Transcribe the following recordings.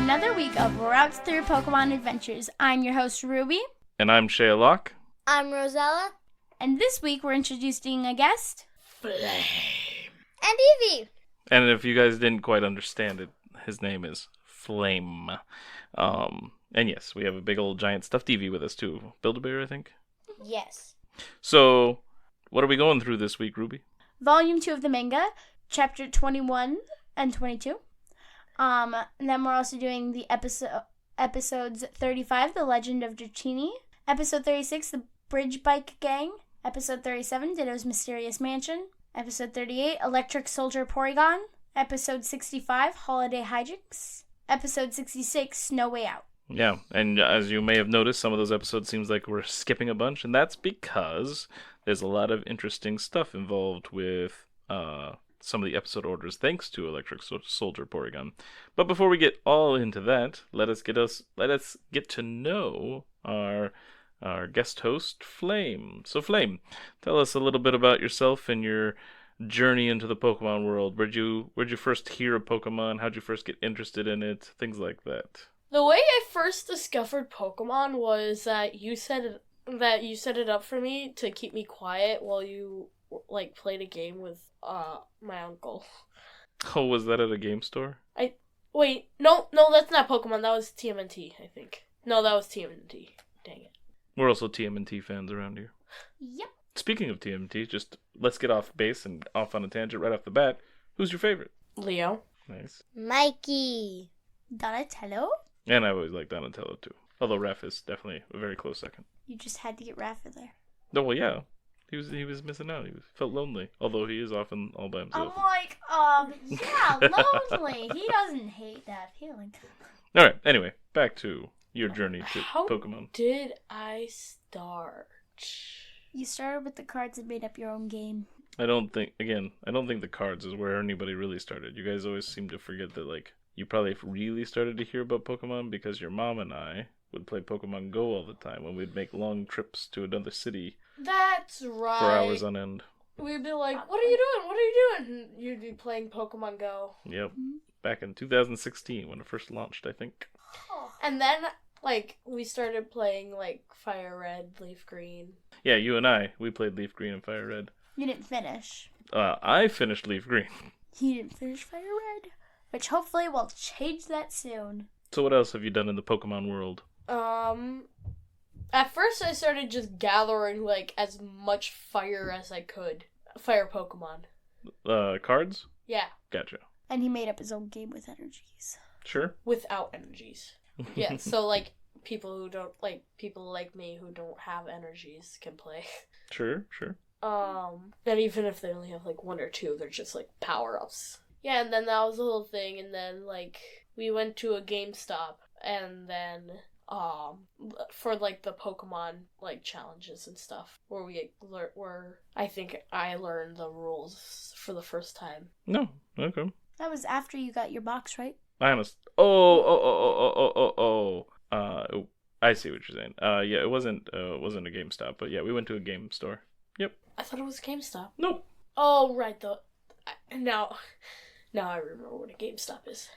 another week of Routes Through Pokemon Adventures. I'm your host, Ruby. And I'm Shaylock. I'm Rosella. And this week we're introducing a guest, Flame. And Evie. And if you guys didn't quite understand it, his name is Flame. And yes, we have a big old giant stuffed Eevee with us too. Build-A-Bear, I think. Yes. So, what are we going through this week, Ruby? Volume 2 of the manga, Chapter 21 and 22. And then we're also doing the episodes 35, The Legend of Dratini. Episode 36, The Bridge Bike Gang. Episode 37, Ditto's Mysterious Mansion. Episode 38, Electric Soldier Porygon. Episode 65, Holiday Hijinks. Episode 66, No Way Out. Yeah, and as you may have noticed, some of those episodes seems like we're skipping a bunch, and that's because there's a lot of interesting stuff involved with some of the episode orders, thanks to Electric Soldier Porygon. But before we get all into that, let us get to know our guest host, Flame. So, Flame, tell us a little bit about yourself and your journey into the Pokemon world. Where'd you first hear of Pokemon? How'd you first get interested in it? Things like that. The way I first discovered Pokemon was that you set it up for me to keep me quiet while you played a game with my uncle. Oh, was that at a game store? Wait, no, that's not Pokemon. That was TMNT, I think. No, that was TMNT. Dang it. We're also TMNT fans around here. Yep. Speaking of TMNT, just let's get off base and off on a tangent right off the bat. Who's your favorite? Leo. Nice. Mikey. Donatello? And I always like Donatello too. Although Raph is definitely a very close second. You just had to get Raph in there. Oh well, yeah. He was missing out. He felt lonely. Although he is often all by himself. I'm like, yeah, lonely. He doesn't hate that feeling. All right. Anyway, back to your journey to How Pokemon. did I start? You started with the cards and made up your own game. I don't think the cards is where anybody really started. You guys always seem to forget that, you probably really started to hear about Pokemon because your mom and I would play Pokemon Go all the time when we'd make long trips to another city. That's right. For hours on end. We'd be like, what are you doing? What are you doing? And you'd be playing Pokemon Go. Yep. Back in 2016 when it first launched, I think. And then, we started playing, Fire Red, Leaf Green. Yeah, you and we played Leaf Green and Fire Red. You didn't finish. I finished Leaf Green. He didn't finish Fire Red, which hopefully will change that soon. So what else have you done in the Pokemon world? At first I started just gathering, as much fire as I could. Fire Pokemon. Cards? Yeah. Gotcha. And he made up his own game with energies. Sure. Without energies. Yeah, so, people like me who don't have energies can play. Sure. And even if they only have, one or two, they're just, power-ups. Yeah, and then that was the whole thing, and then, we went to a GameStop, and then, for, the Pokemon, challenges and stuff, where I think I learned the rules for the first time. No, okay. That was after you got your box, right? I see what you're saying. Yeah, it wasn't a GameStop, but yeah, we went to a game store. Yep. I thought it was GameStop. Nope. Oh, right, now I remember what a GameStop is.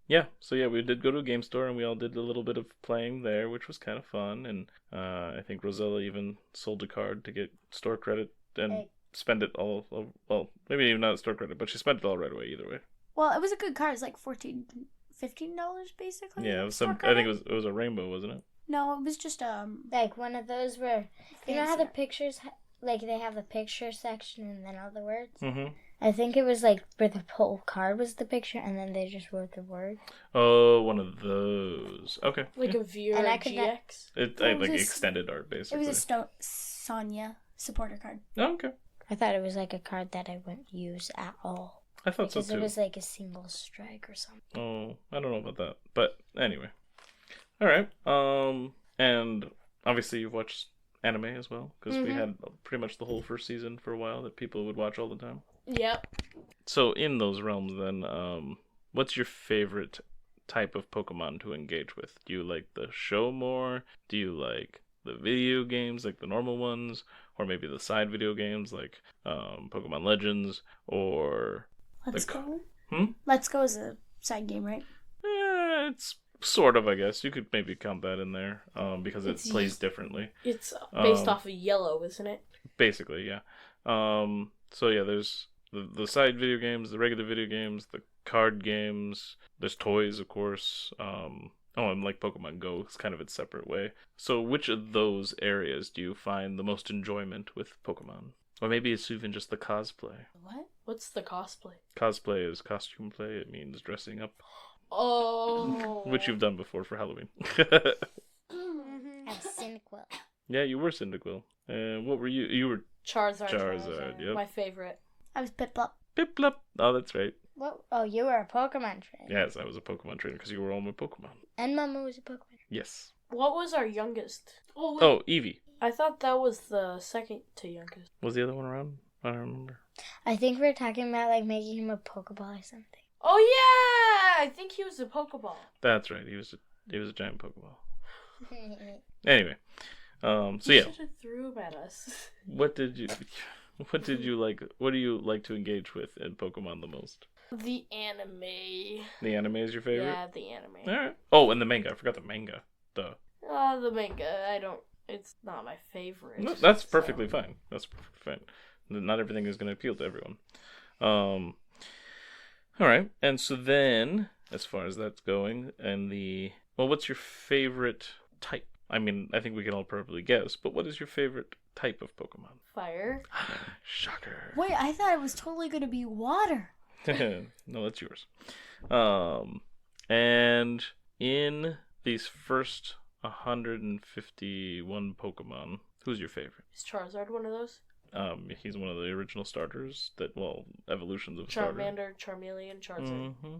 Yeah, so yeah, we did go to a game store, and we all did a little bit of playing there, which was kind of fun, and I think Rosella even sold a card to get store credit and spend it all, well, maybe even not store credit, but she spent it all right away either way. Well, it was a good card. It's $15 basically. Yeah, it was I think it was a rainbow, wasn't it? No, it was just one of those where you know how the pictures they have the picture section and then all the words. Mm-hmm. I think it was where the whole card was the picture and then they just wrote the word. Oh, one of those. Okay. Like a Viewer GX. Extended art basically. It was a Sonya supporter card. Oh, okay. I thought it was a card that I wouldn't use at all. I thought so too. Because it was a single strike or something. Oh, I don't know about that. But anyway. Alright. And obviously you've watched anime as well. Because we had pretty much the whole first season for a while that people would watch all the time. Yep. So in those realms then, what's your favorite type of Pokemon to engage with? Do you like the show more? Do you like the video games, like the normal ones? Or maybe the side video games, like Pokemon Legends? Or... Let's Go? Hmm? Let's Go is a side game, right? It's sort of, I guess. You could maybe count that in there, because it plays differently. It's based off of yellow, isn't it? Basically, yeah. So yeah, there's the side video games, the regular video games, the card games. There's toys, of course. And like Pokemon Go, it's kind of its separate way. So which of those areas do you find the most enjoyment with Pokemon? Or maybe it's even just the cosplay. What? What's the cosplay? Cosplay is costume play. It means dressing up, Oh. which you've done before for Halloween. I'm cynical. Yeah, you were Cyndaquil. And what were you? You were Charizard. Yep. My favorite. I was Piplup. Piplup. Oh, that's right. What? Oh, you were a Pokemon trainer. Yes, I was a Pokemon trainer because you were all my Pokemon. And Mama was a Pokemon. Yes. What was our youngest? Oh, wait. Oh, Eevee. I thought that was the second to youngest. Was the other one around? I don't remember. I think we're talking about like making him a Pokeball or something. Oh yeah, I think he was a Pokeball. That's right. He was a giant Pokeball. Anyway, so yeah. Should have threw him at us. What did you like? What do you like to engage with in Pokemon the most? The anime. The anime is your favorite? Yeah, the anime. All right. Oh, and the manga. I forgot the manga. Duh. The manga. It's not my favorite. No, that's perfectly fine. That's perfectly fine. Not everything is going to appeal to everyone. All right. And so then, as far as that's going, what's your favorite type? I mean, I think we can all probably guess, but what is your favorite type of Pokemon? Fire. Shocker. Wait, I thought it was totally going to be water. No, that's yours. And in these first 151 Pokemon, who's your favorite? Is Charizard one of those? He's one of the original starters evolutions of starter. Charmander, Charmeleon, Charizard. Mm-hmm.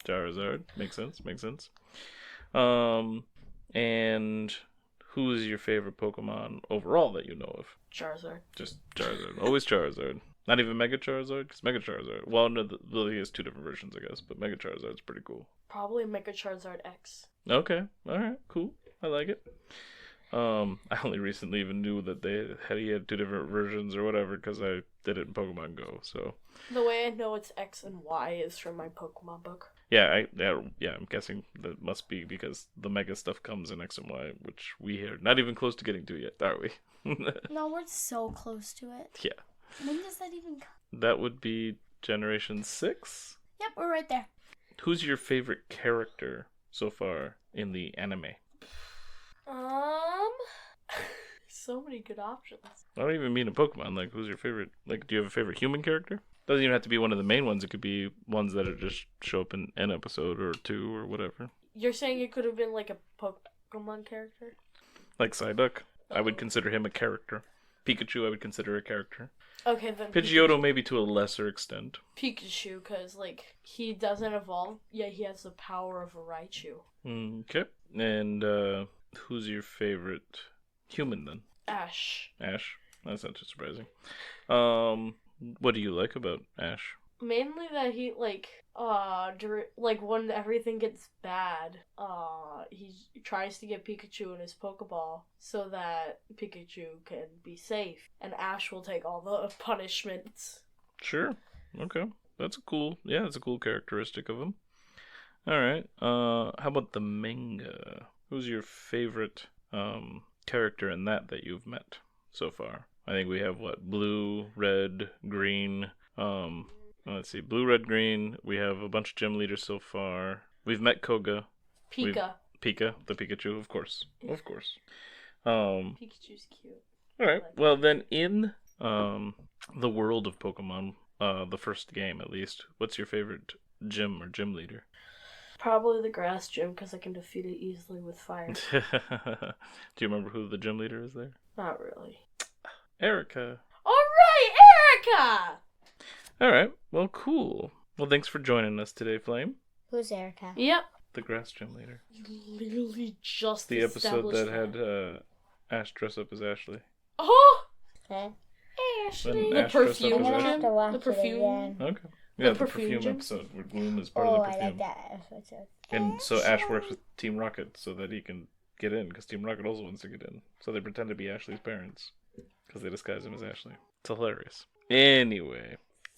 Charizard. Makes sense. And who is your favorite Pokemon overall that you know of? Charizard. Just Charizard. Always Charizard. Not even Mega Charizard? Because Mega Charizard... Well, no, he has two different versions, I guess. But Mega Charizard's pretty cool. Probably Mega Charizard X. Okay. Alright. Cool. I like it. I only recently even knew that he had two different versions or whatever because I did it in Pokemon Go, so... The way I know it's X and Y is from my Pokemon book. Yeah, I'm guessing that must be because the Mega stuff comes in X and Y, which we are not even close to getting to yet, are we? No, we're so close to it. Yeah. When does that even come? That would be Generation 6? Yep, we're right there. Who's your favorite character so far in the anime? So many good options. I don't even mean a Pokemon. Like, who's your favorite? Like, do you have a favorite human character? Doesn't even have to be one of the main ones. It could be ones that are just show up in an episode or two or whatever. You're saying it could have been like a Pokemon character? Like Psyduck. I would consider him a character. Pikachu, I would consider a character. Okay, then Pidgeotto, maybe to a lesser extent. Pikachu, because, like, he doesn't evolve, yet he has the power of a Raichu. Okay. And who's your favorite human, then? Ash. Ash? That's not too surprising. What do you like about Ash? Mainly that he, when everything gets bad, he tries to get Pikachu in his Pokeball so that Pikachu can be safe, and Ash will take all the punishments. Sure. Okay. That's a cool characteristic of him. Alright. How about the manga? Who's your favorite, character in that you've met so far? I think we have, blue, red, green, let's see, blue, red, green. We have a bunch of gym leaders so far. We've met Koga. Pika, the Pikachu, of course. Pikachu's cute. Alright, well then in the world of Pokemon, the first game at least, what's your favorite gym or gym leader? Probably the grass gym, because I can defeat it easily with fire. Do you remember who the gym leader is there? Not really. Erica. Alright, Erica! Alright, well cool. Well, thanks for joining us today, Flame. Who's Erica? Yep. The grass gym leader. You literally just The episode that established had Ash dress up as Ashley. Oh! Okay. Ashley. When The Ash dressed up perfume as I'm gonna Ashley. have to watch The it perfume. again. Okay. Yeah, the perfume perfume gym? episode where Gloom is part Oh, of the I perfume. like that episode. And so Ash works with Team Rocket so that he can get in, because Team Rocket also wants to get in. So they pretend to be Ashley's parents, because they disguise him as Ashley. It's hilarious. Anyway,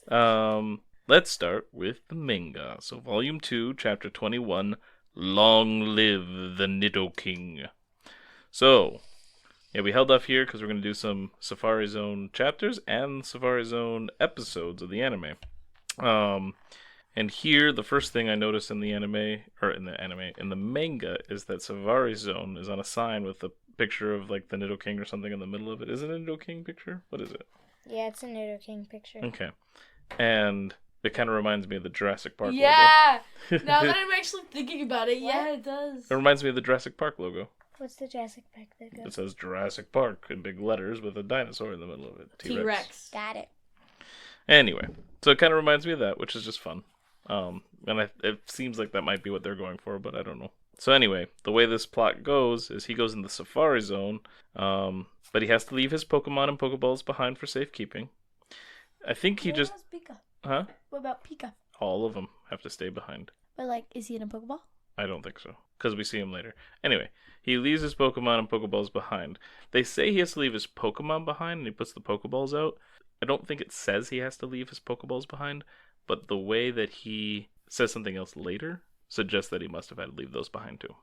let's start with the manga. So Volume 2, Chapter 21, Long live the Nidoking. So, yeah, we held off here because we're going to do some Safari Zone chapters and Safari Zone episodes of the anime. And here, the first thing I noticed in the in the manga, is that Safari Zone is on a sign with a picture of like the Nidoking or something in the middle of it. Is it a Nidoking picture? What is it? Yeah, it's a Nidoking picture. Okay. And it kind of reminds me of the Jurassic Park logo. Yeah! Now that I'm actually thinking about it, yeah, it does. It reminds me of the Jurassic Park logo. What's the Jurassic Park logo? It says Jurassic Park in big letters with a dinosaur in the middle of it. T-Rex. Got it. Anyway, so it kind of reminds me of that, which is just fun. It seems like that might be what they're going for, but I don't know. So anyway, the way this plot goes is he goes in the Safari Zone, but he has to leave his Pokemon and Pokeballs behind for safekeeping. I think he just... Pika? Huh? What about Pika? All of them have to stay behind. But, like, is he in a Pokeball? I don't think so, because we see him later. Anyway, he leaves his Pokemon and Pokeballs behind. They say he has to leave his Pokemon behind, and he puts the Pokeballs out. I don't think it says he has to leave his Pokeballs behind, but the way that he says something else later suggests that he must have had to leave those behind too.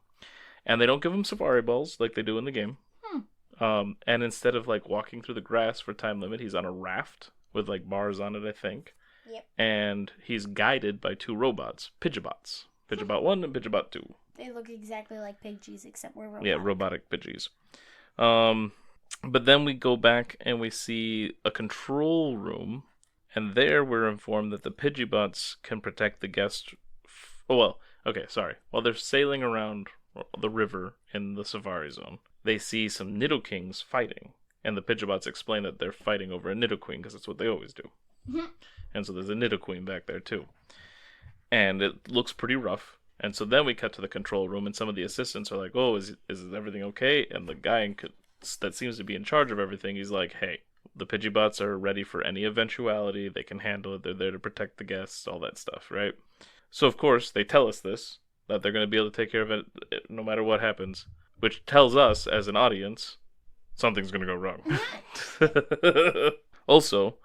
And they don't give him Safari Balls like they do in the game. And instead of like walking through the grass for time limit, he's on a raft with like bars on it, I think. Yep. And he's guided by two robots, Pidgeobots. Pidgeobot 1 and Pidgeobot 2. They look exactly like Pidgeys, except we're robotic. Yeah, robotic Pidgeys. But then we go back and we see a control room, and there we're informed that the Pidgeobots can protect the guest. While they're sailing around the river in the Safari Zone, they see some Nidokings fighting, and the Pidgeobots explain that they're fighting over a Nidoqueen because that's what they always do. And so there's a Nidoqueen back there too. And it looks pretty rough. And so then we cut to the control room, and some of the assistants are like, "Oh, is everything okay?" And the guy that seems to be in charge of everything, he's like, "Hey, the Pidgeobots are ready for any eventuality. They can handle it. They're there to protect the guests, all that stuff, right?" So, of course, they tell us this, that they're going to be able to take care of it no matter what happens, which tells us, as an audience, something's going to go wrong. Also,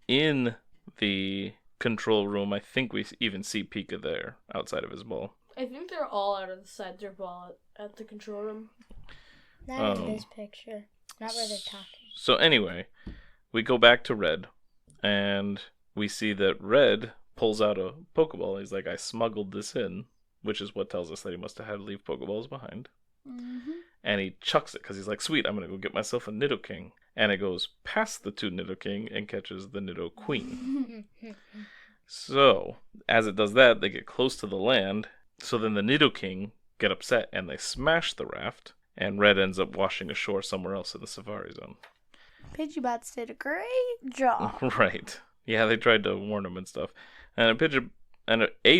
in the control room, I think we even see Pika there, outside of his ball. I think they're all out of the side their ball at the control room. Not in this picture. Not where they're talking. So anyway, we go back to Red, and we see that Red pulls out a Pokeball. He's like, "I smuggled this in," which is what tells us that he must have had to leave Pokeballs behind. Mm-hmm. And he chucks it because he's like, "Sweet, I'm going to go get myself a Nidoking." And it goes past the two Nidoking and catches the Nidoqueen. So, as it does that, they get close to the land. So then the Nidoking get upset and they smash the raft. And Red ends up washing ashore somewhere else in the Safari Zone. Pidgeobots did a great job. Right. Yeah, they tried to warn him and stuff. And a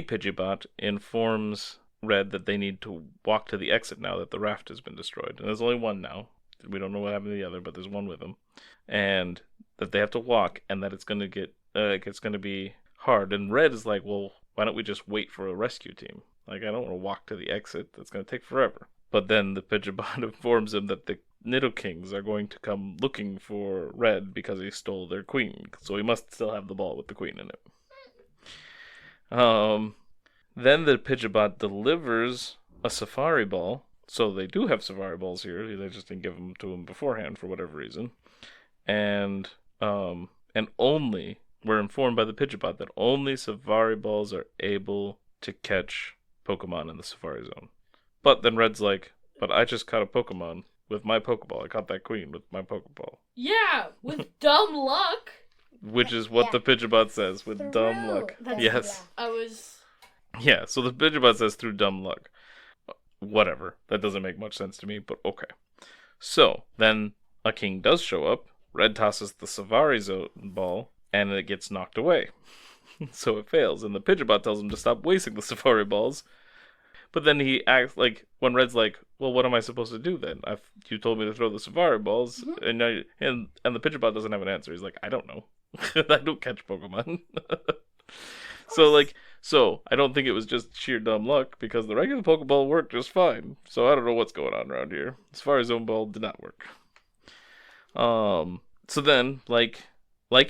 Pidgeobot informs Red that they need to walk to the exit now that the raft has been destroyed. And there's only one now. We don't know what happened to the other, but there's one with them. And that they have to walk, and that it's going to be hard. And Red is like, "Well, why don't we just wait for a rescue team? Like, I don't want to walk to the exit. That's going to take forever." But then the Pidgeobot informs him that the Nidokings are going to come looking for Red because he stole their queen. So he must still have the ball with the queen in it. Then the Pidgeobot delivers a Safari Ball. So they do have Safari Balls here. They just didn't give them to him beforehand for whatever reason. And only, we're informed by the Pidgeobot that only Safari Balls are able to catch Pokemon in the Safari Zone. But then Red's like, "But I just caught a Pokemon with my Pokeball. I caught that queen with my Pokeball." Yeah, with dumb luck. Which is what the Pidgeobot says, with dumb luck. Yes. Yeah, so the Pidgeobot says through dumb luck. Whatever. That doesn't make much sense to me, but okay. So, then a king does show up. Red tosses the Safari Zone ball, and it gets knocked away. So it fails, and the Pidgeobot tells him to stop wasting the Safari Balls. But then he acts like, when Red's like, "Well, what am I supposed to do then? You told me to throw the Safari Balls," and now and the Pidgeobot doesn't have an answer. He's like, "I don't know. I don't catch Pokemon." So I don't think it was just sheer dumb luck, because the regular Pokeball worked just fine. So I don't know what's going on around here. Safari Zone Ball did not work. So then, like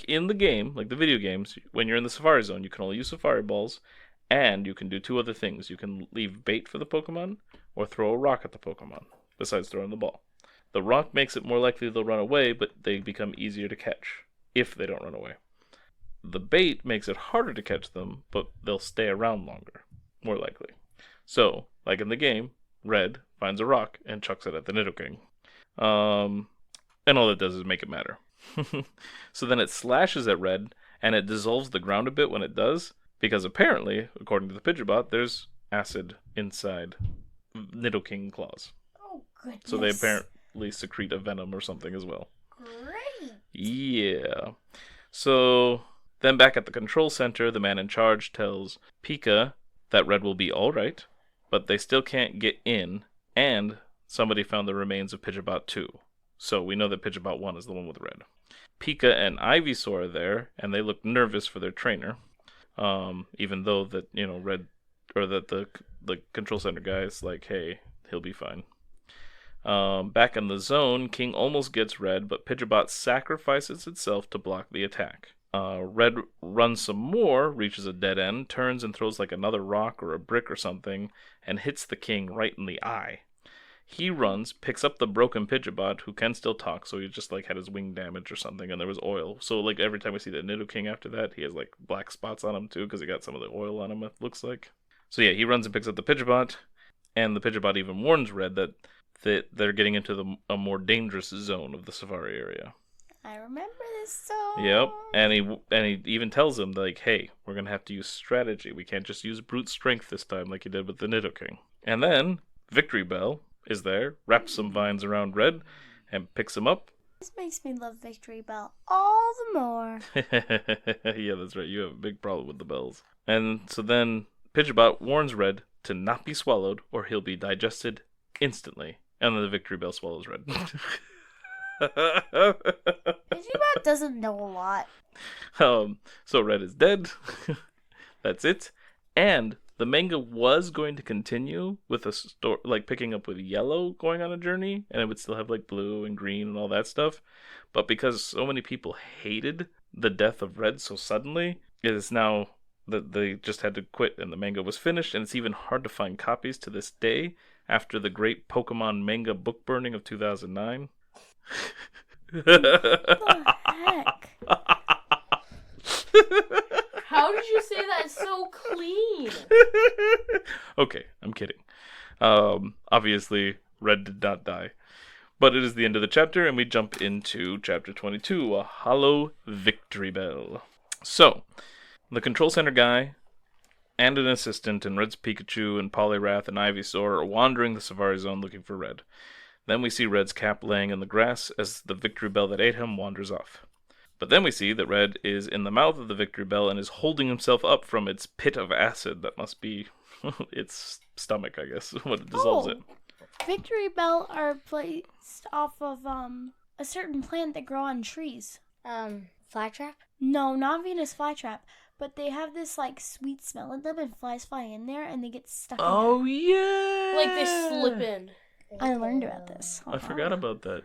in the game, like the video games, when you're in the Safari Zone, you can only use Safari Balls, And you can do two other things. You can leave bait for the Pokemon or throw a rock at the Pokemon, besides throwing the ball. The rock makes it more likely they'll run away, but they become easier to catch if they don't run away. The bait makes it harder to catch them, but they'll stay around longer, more likely. So, like in the game, Red finds a rock and chucks it at the Nidoking. And all it does is make it matter. So then it slashes at Red, and it dissolves the ground a bit when it does, because apparently, according to the Pidgeot, there's acid inside Nidoking claws. Oh, goodness. So they apparently secrete a venom or something as well. Great. Yeah. So then back at the control center, the man in charge tells Pika that Red will be alright, but they still can't get in, and somebody found the remains of Pidgeot 2. So we know that Pidgeot 1 is the one with Red. Pika and Ivysaur are there, and they look nervous for their trainer. Even though that, Red, or that the control center guy is like, hey, he'll be fine. Back in the zone, King almost gets Red, but Pidgeot sacrifices itself to block the attack. Red runs some more, reaches a dead end, turns and throws like another rock or a brick or something, and hits the King right in the eye. He runs, picks up the broken Pidgeot, who can still talk, so he just had his wing damage or something, and there was oil. So every time we see the Nidoking after that, he has black spots on him too, because he got some of the oil on him, it looks like. So yeah, he runs and picks up the Pidgeot, and the Pidgeot even warns Red that they're getting into a more dangerous zone of the Safari area. I remember this song. Yep, and he even tells him, hey, we're going to have to use strategy. We can't just use brute strength this time like you did with the Nidoking. And then Victreebel is there, wraps some vines around Red, and picks him up. This makes me love Victreebel all the more. Yeah, that's right. You have a big problem with the bells. And so then Pidgeot warns Red to not be swallowed, or he'll be digested instantly. And then the Victreebel swallows Red. Pidgeot doesn't know a lot. So Red is dead. That's it. And the manga was going to continue with a story, picking up with Yellow going on a journey, and it would still have Blue and Green and all that stuff. But because so many people hated the death of Red so suddenly, it is now that they just had to quit, and the manga was finished. And it's even hard to find copies to this day after the great Pokemon manga book burning of 2009. What the heck? How did you say that so clean? Okay, I'm kidding. Obviously, Red did not die. But it is the end of the chapter, and we jump into chapter 22, a hollow Victreebel. So, the control center guy and an assistant and Red's Pikachu and Poliwrath and Ivysaur are wandering the Safari Zone looking for Red. Then we see Red's cap laying in the grass as the Victreebel that ate him wanders off. But then we see that Red is in the mouth of the Victreebel and is holding himself up from its pit of acid. That must be its stomach, I guess, when it dissolves it. Victreebel are placed off of a certain plant that grow on trees. Flytrap? No, not Venus flytrap. But they have this sweet smell in them, and flies fly in there, and they get stuck. Oh yeah! They slip in. I learned about this. I forgot about that.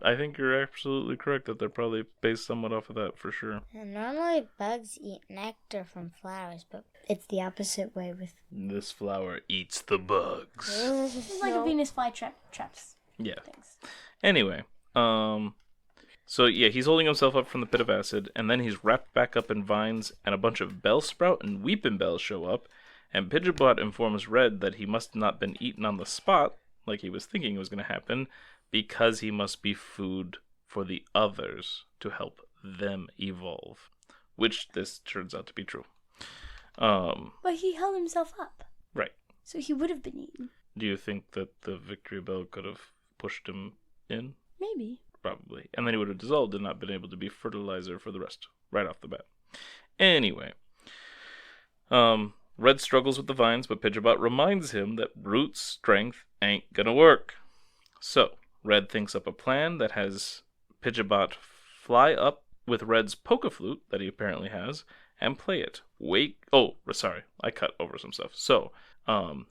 I think you're absolutely correct that they're probably based somewhat off of that for sure. And normally bugs eat nectar from flowers, but it's the opposite way with... This flower eats the bugs. It's like a Venus flytraps. Yeah. Things. Anyway, so yeah, he's holding himself up from the pit of acid, and then he's wrapped back up in vines, and a bunch of Bellsprout and Weeping Bells show up, and Pidgeot informs Red that he must not been eaten on the spot, like he was thinking was going to happen, because he must be food for the others to help them evolve, which this turns out to be true. But he held himself up. Right. So he would have been eaten. Do you think that the Victreebel could have pushed him in? Maybe. Probably. And then he would have dissolved and not been able to be fertilizer for the rest, right off the bat. Anyway. Red struggles with the vines, but Pidgeot reminds him that brute strength ain't gonna work. So, Red thinks up a plan that has Pidgeot fly up with Red's Pokeflute that he apparently has and play it. I cut over some stuff. So,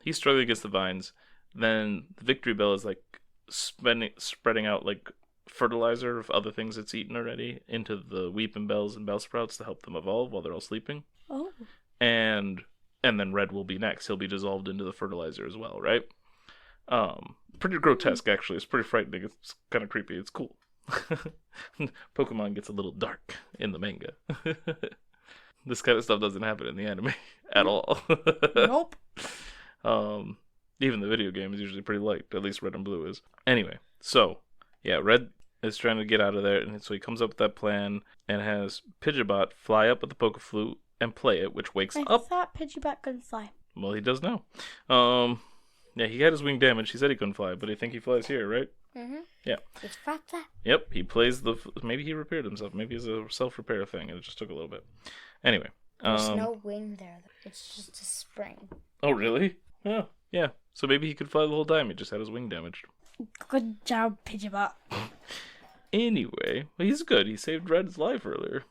he's struggling against the vines. Then the Victreebel is spreading out fertilizer of other things it's eaten already into the Weeping Bells and Bellsprouts to help them evolve while they're all sleeping. Oh. And and then Red will be next. He'll be dissolved into the fertilizer as well, right? Pretty grotesque, actually. It's pretty frightening. It's kind of creepy. It's cool. Pokemon gets a little dark in the manga. This kind of stuff doesn't happen in the anime at all. Nope. Even the video game is usually pretty light. At least Red and Blue is. Anyway, so, yeah, Red is trying to get out of there, and so he comes up with that plan and has Pidgeabot fly up with the Pokeflute and play it, which wakes up. I thought Pidgeabot couldn't fly. Well, he does now. Yeah, he had his wing damage. He said he couldn't fly, but I think he flies here, right? Mm-hmm. Yeah. It's flat. Yep, he plays maybe he repaired himself. Maybe it's a self-repair thing, and it just took a little bit. Anyway. There's no wing there. It's just a spring. Oh, really? Oh, yeah. So maybe he could fly the whole time. He just had his wing damaged. Good job, Pidgeabot. Anyway, well, he's good. He saved Red's life earlier.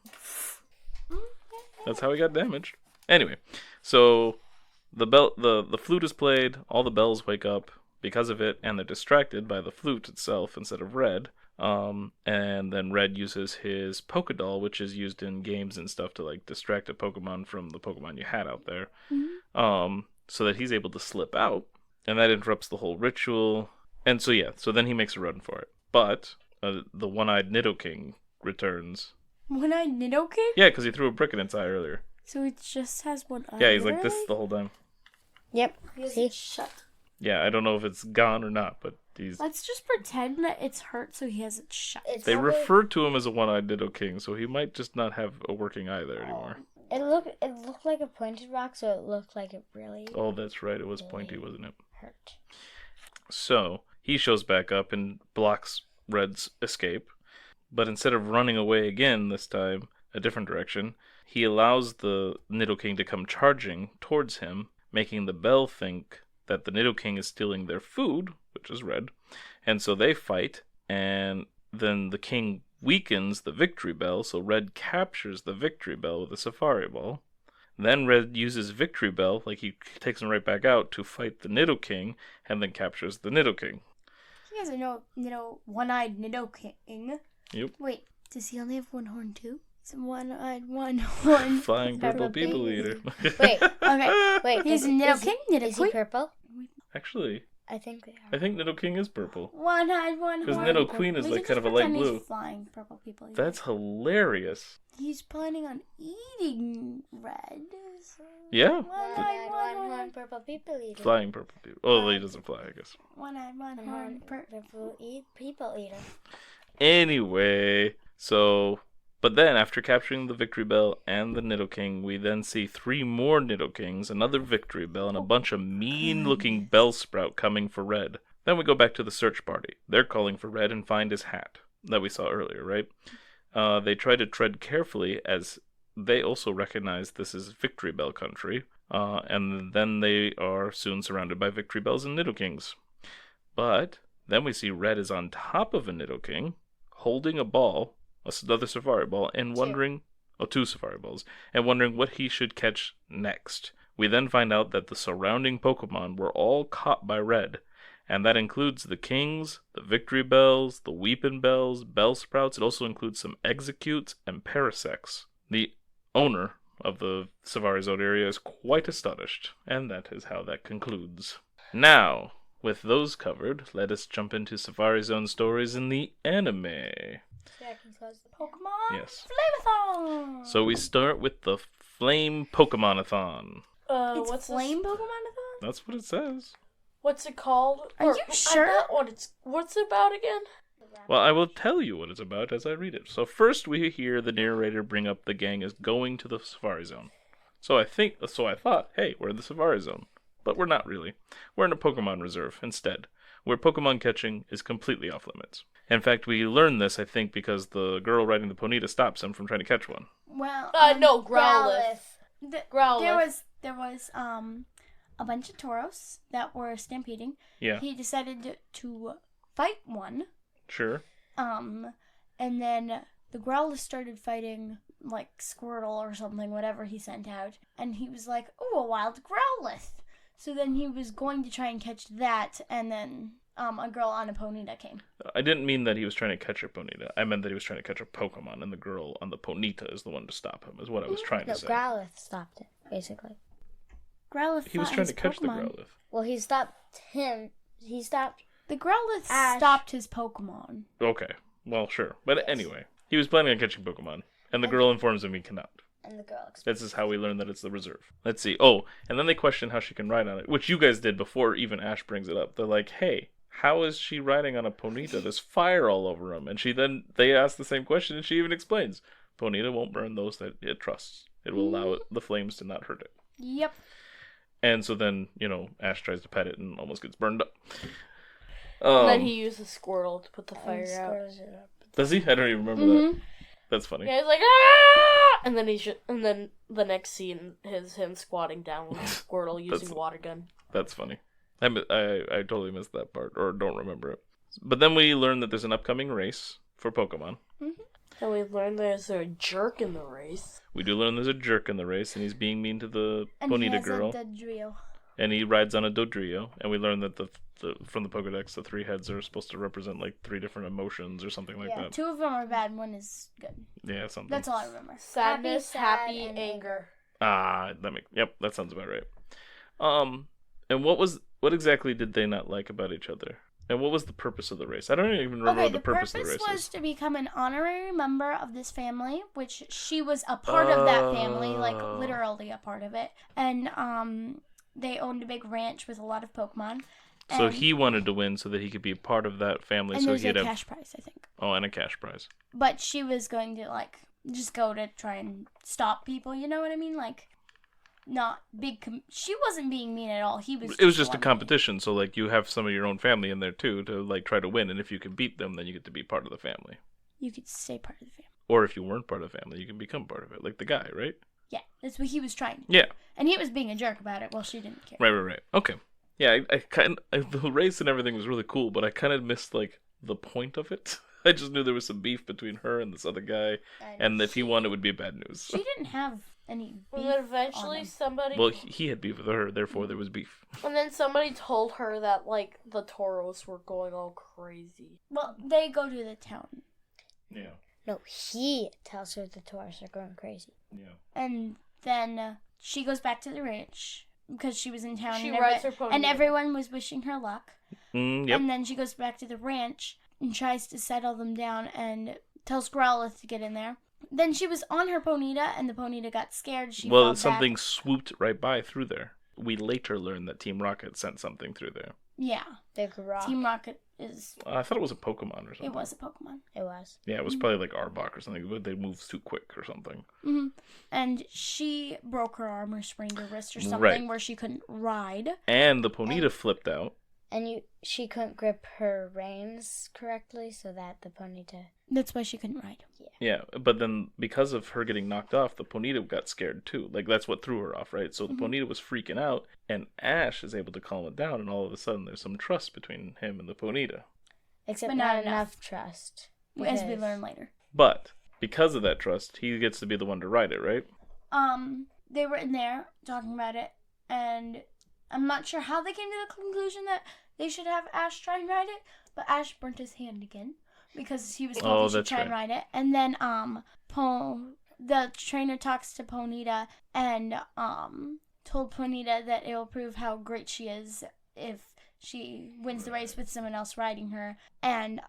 That's how he got damaged. Anyway, so the flute is played. All the bells wake up because of it, and they're distracted by the flute itself instead of Red. And then Red uses his Pokédoll, which is used in games and stuff to like distract a Pokemon from the Pokemon you had out there. Mm-hmm. So that he's able to slip out, and that interrupts the whole ritual. And so yeah, so then he makes a run for it. But the one-eyed Nidoking returns. One-eyed Nidoking? Yeah, because he threw a brick in its eye earlier. So it just has one eye. Yeah, he's like this the whole time. Yep. See? Shut. Yeah, I don't know if it's gone or not, but he's... Let's just pretend that it's hurt so he has it shut. They refer to him as a one-eyed Nidoking, so he might just not have a working eye there anymore. It looked like a pointed rock, so it looked like it really... Oh, that's right. It was pointy, wasn't it? Hurt. So, he shows back up and blocks Red's escape. But instead of running away again this time, a different direction, he allows the Nidoking to come charging towards him, making the Bell think that the Nidoking is stealing their food, which is Red. And so they fight, and then the king weakens the Victreebel, so Red captures the Victreebel with a Safari Ball. Then Red uses Victreebel, like he takes him right back out, to fight the Nidoking, and then captures the Nidoking. He has a one-eyed Nidoking. Yep. Wait, does he only have one horn too? It's a one-eyed, one horn. Flying purple people eater. Wait. Okay. Wait. He's Nidoking. Is he purple? Actually, I think they are. I think Nidoking is purple. One-eyed, one horn. Because Nidoqueen is like kind of a light blue. He's flying purple people eater. That's hilarious. He's planning on eating Red. So Yeah. One-eyed, One horn purple people eater. Flying purple people. Oh, he doesn't fly, I guess. One-eyed, one horn purple people eater. Anyway, but then after capturing the Victreebel and the Nidoking, we then see 3 more Nidokings, another Victreebel, and a bunch of mean-looking Bellsprout coming for Red. Then we go back to the search party. They're calling for Red and find his hat that we saw earlier, right? They try to tread carefully as they also recognize this is Victreebel country, and then they are soon surrounded by Victreebels and Nidokings. But then we see Red is on top of a Nidoking, holding a ball, another Safari Ball, and wondering... 2 Safari Balls, and wondering what he should catch next. We then find out that the surrounding Pokemon were all caught by Red, and that includes the Kings, the Victreebels, the Weepinbells, Bellsprouts. It also includes some Executes and Parasects. The owner of the Safari Zone area is quite astonished, and that is how that concludes. Now, with those covered, let us jump into Safari Zone stories in the anime. Pokemon Yes. Flame-a-thon! So we start with the Flame Pokemonathon. It's what's Flame Pokemon-a-thon? That's what it says. What's it called? Are you sure? I got what's it about again? Well, I will tell you what it's about as I read it. So first we hear the narrator bring up the gang is going to the Safari Zone. So I thought, hey, we're in the Safari Zone. But we're not really. We're in a Pokemon reserve instead, where Pokemon catching is completely off limits. In fact, we learn this, I think, because the girl riding the Ponyta stops him from trying to catch one. Well, no, Growlithe. Growlithe. There was a bunch of Tauros that were stampeding. Yeah. He decided to fight one. Sure. And then the Growlithe started fighting like Squirtle or something, whatever he sent out, and he was like, "Oh, a wild Growlithe." So then he was going to try and catch that, and then a girl on a Ponyta came. I didn't mean that he was trying to catch a Ponyta. I meant that he was trying to catch a Pokemon, and the girl on the Ponyta is the one to stop him, is what I was trying to say. Growlithe stopped it, basically. Growlithe He was fought trying his to catch the Pokemon. Growlithe. Well, he stopped him. He stopped. The Growlithe Ash. stopped his Pokemon. Okay, well, sure. But Yes. anyway, he was planning on catching Pokemon, and the girl informs him he cannot. And the girl explained. This is how we learn that it's the reserve. Let's see. Oh, and then they question how she can ride on it, which you guys did before even Ash brings it up. They're like, hey, how is she riding on a Ponyta? There's fire all over him. And they ask the same question, and she even explains, Ponyta won't burn those that it trusts. It will allow the flames to not hurt it. Yep. And so then, Ash tries to pet it and almost gets burned up. And then he uses Squirtle to put the fire out. Squirrels it up. Does he? I don't even remember that. That's funny. Yeah, he's like, ah! And then the next scene is him squatting down with Squirtle using a water gun. That's funny. I totally missed that part, or don't remember it. But then we learn that there's an upcoming race for Pokemon. And we learned there's a jerk in the race. We do learn there's a jerk in the race, and he's being mean to the And he Ponyta has girl. a Dodrio. And he rides on a Dodrio, and we learn that from the Pokedex, the 3 heads are supposed to represent like 3 different emotions or something like that. 2 of them are bad, 1 is good. Yeah, something. That's all I remember. Sadness, Happy, happy, sad, and anger. That sounds about right. And what exactly did they not like about each other? And what was the purpose of the race? I don't even remember what the purpose of the race was is. to become an honorary member of this family, which she was a part of that family, like literally a part of it. And they owned a big ranch with a lot of Pokemon. So he wanted to win so that he could be part of that family. And so there's he'd a have cash prize, I think. Oh, and a cash prize. But she was going to just go to try and stop people. You know what I mean? Not big. She wasn't being mean at all. It was just a competition. So you have some of your own family in there too to try to win. And if you can beat them, then you get to be part of the family. You could stay part of the family. Or if you weren't part of the family, you can become part of it, like the guy, right? Yeah, that's what he was trying. Yeah. And he was being a jerk about it. Well, she didn't care. Right. Okay. Yeah, the race and everything was really cool, but I kind of missed the point of it. I just knew there was some beef between her and this other guy, and if he won, it would be bad news. She didn't have any beef. And then eventually somebody. Well, he had beef with her, therefore there was beef. And then somebody told her that the Tauros were going all crazy. Well, they go to the town. Yeah. No, he tells her the Tauros are going crazy. Yeah. And then she goes back to the ranch because she was in town. She rides her pony. And everyone was wishing her luck. Yep. And then she goes back to the ranch and tries to settle them down and tells Growlithe to get in there. Then she was on her Ponyta, and the Ponyta got scared. Something swooped right by through there. We later learned that Team Rocket sent something through there. Yeah. Big rock. Team Rocket is... I thought it was a Pokemon or something. It was a Pokemon. It was. Yeah, it was probably like Arbok or something, but they moved too quick or something. Mm-hmm. And she broke her arm or sprained her wrist or something where she couldn't ride. And the Ponyta flipped out. And she couldn't grip her reins correctly, so that the Ponyta... That's why she couldn't ride. Yeah, but then because of her getting knocked off, the Ponyta got scared too. That's what threw her off, right? So the Ponyta was freaking out, and Ash is able to calm it down, and all of a sudden there's some trust between him and the Ponyta. Except but not enough trust. As we learn later. But because of that trust, he gets to be the one to ride it, right? They were in there talking about it, and I'm not sure how they came to the conclusion that they should have Ash try and ride it, but Ash burnt his hand again because he was told he should try and ride it. And then the trainer talks to Ponyta and told Ponyta that it will prove how great she is if she wins the race with someone else riding her. And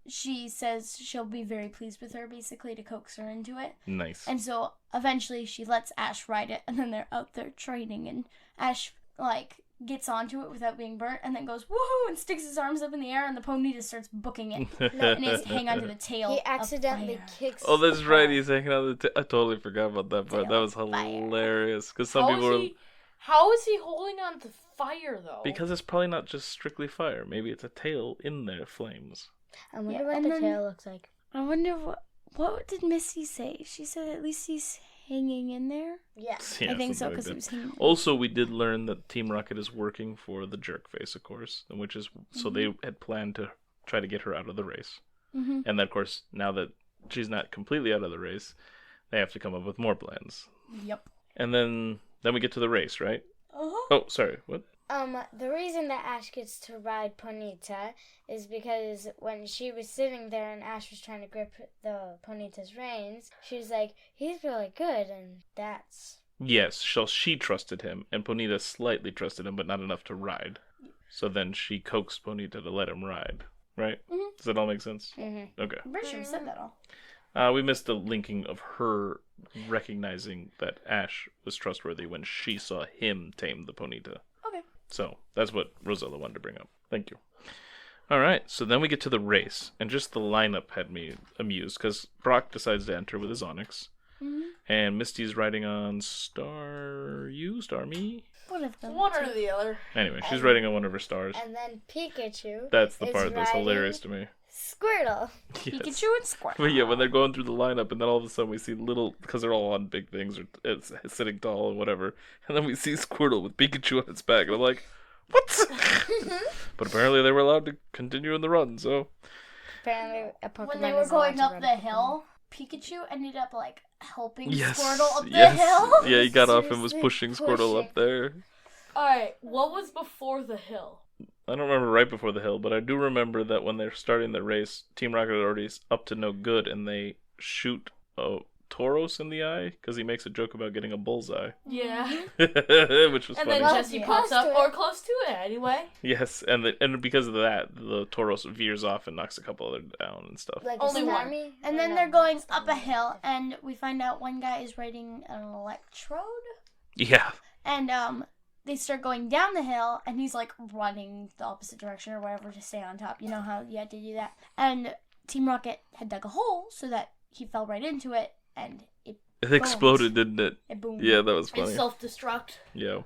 she says she'll be very pleased with her, basically, to coax her into it. Nice. And so eventually she lets Ash ride it, and then they're out there training, and Ash gets onto it without being burnt, and then goes woohoo and sticks his arms up in the air, and the Ponyta starts booking it, and he's hanging onto the tail. He accidentally kicks. Oh, that's right. He's hanging on the. I totally forgot about that part. That was hilarious because some people were. How is he holding on to fire though? Because it's probably not just strictly fire. Maybe it's a tail in there flames. I wonder what the tail looks like. I wonder what did Missy say? She said at least he's hanging in there. Yeah, I think so because he was hanging. Also, we did learn that Team Rocket is working for the jerk face, of course, which is so they had planned to try to get her out of the race, and then of course now that she's not completely out of the race, they have to come up with more plans. Yep. And then we get to the race, right? Oh, sorry. What? The reason that Ash gets to ride Ponyta is because when she was sitting there and Ash was trying to grip the Ponyta's reins, she was like, he's really good, and that's Yes, she trusted him, and Ponyta slightly trusted him, but not enough to ride. So then she coaxed Ponyta to let him ride, right? Mm-hmm. Does that all make sense? Mm-hmm. Okay. I'm pretty sure we said that all. We missed the linking of her recognizing that Ash was trustworthy when she saw him tame the Ponyta. Okay. So that's what Rosella wanted to bring up. Thank you. All right, so then we get to the race, and just the lineup had me amused, because Brock decides to enter with his Onix, and Misty's riding on Starmie? One of them. One or the other. Anyway, she's riding on one of her stars. And then Pikachu. That's the is part that's riding hilarious to me. Squirtle. Yes. Pikachu and Squirtle. But yeah, when they're going through the lineup, and then all of a sudden we see little, because they're all on big things, or it's sitting tall and whatever, and then we see Squirtle with Pikachu on its back, and I'm like, what? But apparently they were allowed to continue in the run, so. Apparently, a Pokemon When they were is allowed going to up run the a Pokemon. hill, Pikachu ended up like helping Yes, Squirtle up the yes. hill. Yeah, he got off and was Seriously pushing Squirtle up there. Alright, what was before the hill? I don't remember right before the hill, but I do remember that when they're starting the race, Team Rocket are already up to no good, and they shoot Tauros in the eye, because he makes a joke about getting a bullseye. Yeah. Which was And funny. then Jessie yeah. pops Close up, to it. or close to it anyway. Yes, and because of that, the Tauros veers off and knocks a couple other down and stuff. Like Only a one. Starmie? And Or then no, they're going not up a Starmie. hill, and we find out one guy is riding an electrode, Yeah. and they start going down the hill, and he's like running the opposite direction or whatever to stay on top. You know how you had to do that. And Team Rocket had dug a hole so that he fell right into it, and It exploded, didn't it? it boomed. Yeah, that was And funny. self-destruct. Yeah.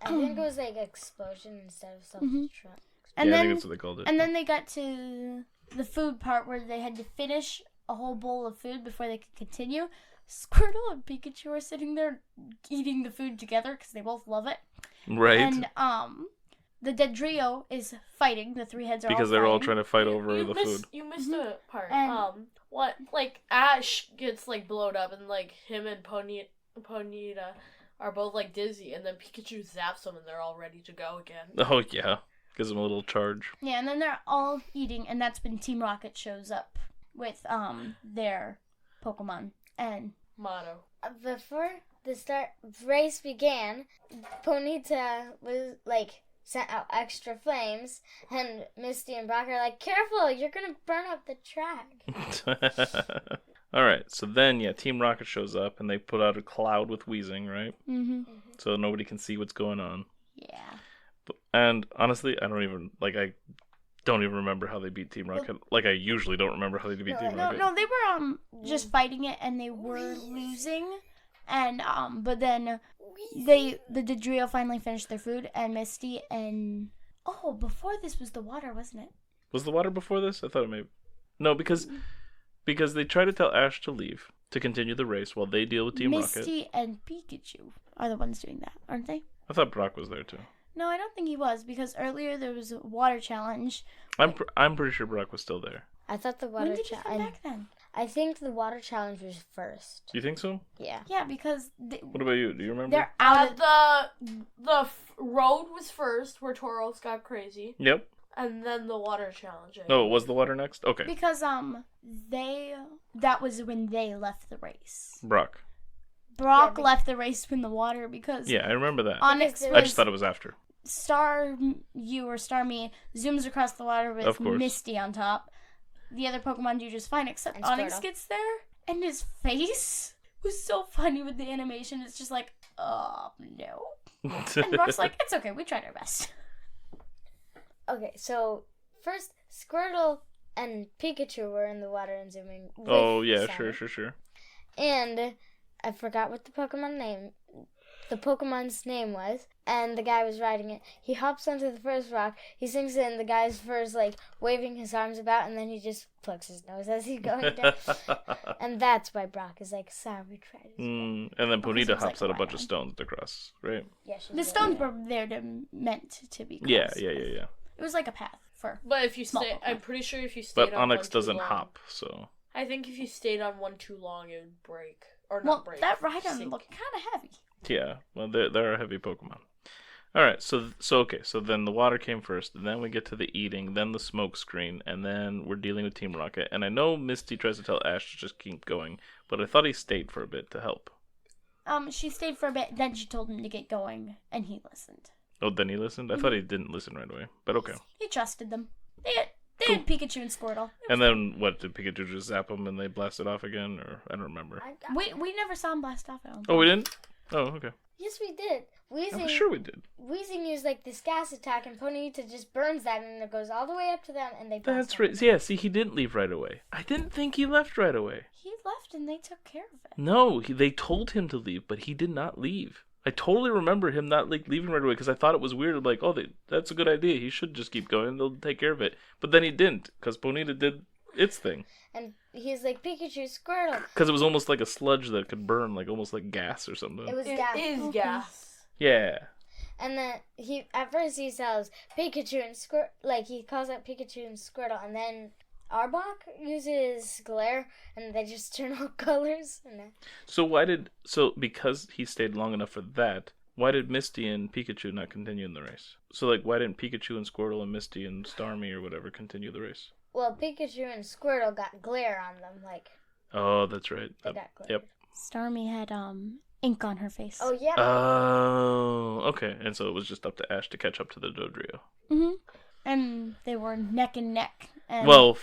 I think it was like explosion instead of self-destruct. And yeah, I then think that's what they called it. and then they got to the food part where they had to finish a whole bowl of food before they could continue. Squirtle and Pikachu are sitting there eating the food together because they both love it. Right. And the dead trio is fighting. The three heads are Because all they're all fighting. trying to fight over You the missed, food. You missed a part. And- What, like, Ash gets, like, blowed up, and, like, him and Ponyta are both, like, dizzy, and then Pikachu zaps them, and they're all ready to go again. Oh, yeah. Gives them a little charge. Yeah, and then they're all eating, and that's when Team Rocket shows up with their Pokemon. And Motto. Before the race began, Ponyta was like sent out extra flames, and Misty and Brock are like, "Careful, you're gonna burn up the track." Alright, so then, yeah, Team Rocket shows up, and they put out a cloud with wheezing, right? So nobody can see what's going on. yeah, And honestly, I don't even remember how they beat Team Rocket. Like, I usually don't remember how they beat Team Rocket. no, they were just fighting it, and they were losing. And but then the Didrio finally finished their food, and Misty and before this was the water, wasn't it? Was the water before this? I thought it may. No, because they try to tell Ash to leave to continue the race while they deal with Team Rocket. Misty and Pikachu are the ones doing that, aren't they? I thought Brock was there too. No, I don't think he was, because earlier there was a water challenge. I'm pretty sure Brock was still there. I thought the When water did he come challenge. back then? I think the water challenge was first. Do you think so? Yeah. Yeah, because What about you? Do you remember? they're out of The road was first, where Tauros got crazy, Yep. and then the water challenge. Oh, was the water next? Okay. because that was when they left the race. Brock. Brock Yeah, left the race when the water because Yeah, I remember that. Onyx Because it I was just thought it was after. You or Starmie zooms across the water Of with course. Misty on top. The other Pokemon do just fine, except And Onyx Squirtle. gets there, and his face was so funny with the animation. It's just like, oh no. And Brock's like, it's okay, we tried our best. Okay, so first Squirtle and Pikachu were in the water and zooming. with Oh, yeah, Saturn. sure. And I forgot what the Pokemon's name was, and the guy was riding it. He hops onto the first rock, he sinks in, the guy's first, like, waving his arms about, and then he just plucks his nose as he's going down. And that's why Brock is like, sorry, we tried it. And then Because Ponyta it was hops like out a bunch of water. stones to cross, right? Yeah, she The did. stones were there meant to be Yeah. crossed. Yeah. It was like a path for. But if you Small stay, Pokemon. I'm pretty sure if you stayed But on Onyx one too doesn't long- hop, so. I think if you stayed on one too long, it would break. Or not Well, break. that Rhydon sink. looked kind of heavy. Yeah, well, they're a heavy Pokemon. All right, so then the water came first, and then we get to the eating, then the smoke screen, and then we're dealing with Team Rocket. And I know Misty tries to tell Ash to just keep going, but I thought he stayed for a bit to help. She stayed for a bit, then she told him to get going, and he listened. Oh, then he listened? I thought he didn't listen right away, but okay. He trusted them. They had Pikachu and Squirtle. And then, what, did Pikachu just zap him and they blasted off again? Or I don't remember. We never saw him blast off at all. Oh, we didn't? Oh, okay. Yes, we did. I'm sure we did. Weezing used like this gas attack, and Ponyta just burns that, and it goes all the way up to them, and they. That's right. Yeah, see, he didn't leave right away. I didn't think he left right away. He left, and they took care of it. No, they told him to leave, but he did not leave. I totally remember him not leaving right away because I thought it was weird. Like, oh, that's a good idea. He should just keep going. They'll take care of it. But then he didn't because Ponyta did its thing. And he's like, Pikachu, Squirtle. Because it was almost like a sludge that could burn, like almost like gas or something. It was gas. It is gas. Yeah. And then at first he tells Pikachu and Squirtle, like he calls out Pikachu and Squirtle, and then Arbok uses glare, and they just turn all colors. So because he stayed long enough for that, why did Misty and Pikachu not continue in the race? So like, why didn't Pikachu and Squirtle and Misty and Starmie or whatever continue the race? Well, Pikachu and Squirtle got glare on them, like. Oh, that's right. They got glare. Yep. Starmie had ink on her face. Oh yeah. Oh, okay. And so it was just up to Ash to catch up to the Dodrio. Mm-hmm. And they were neck and neck. And Well,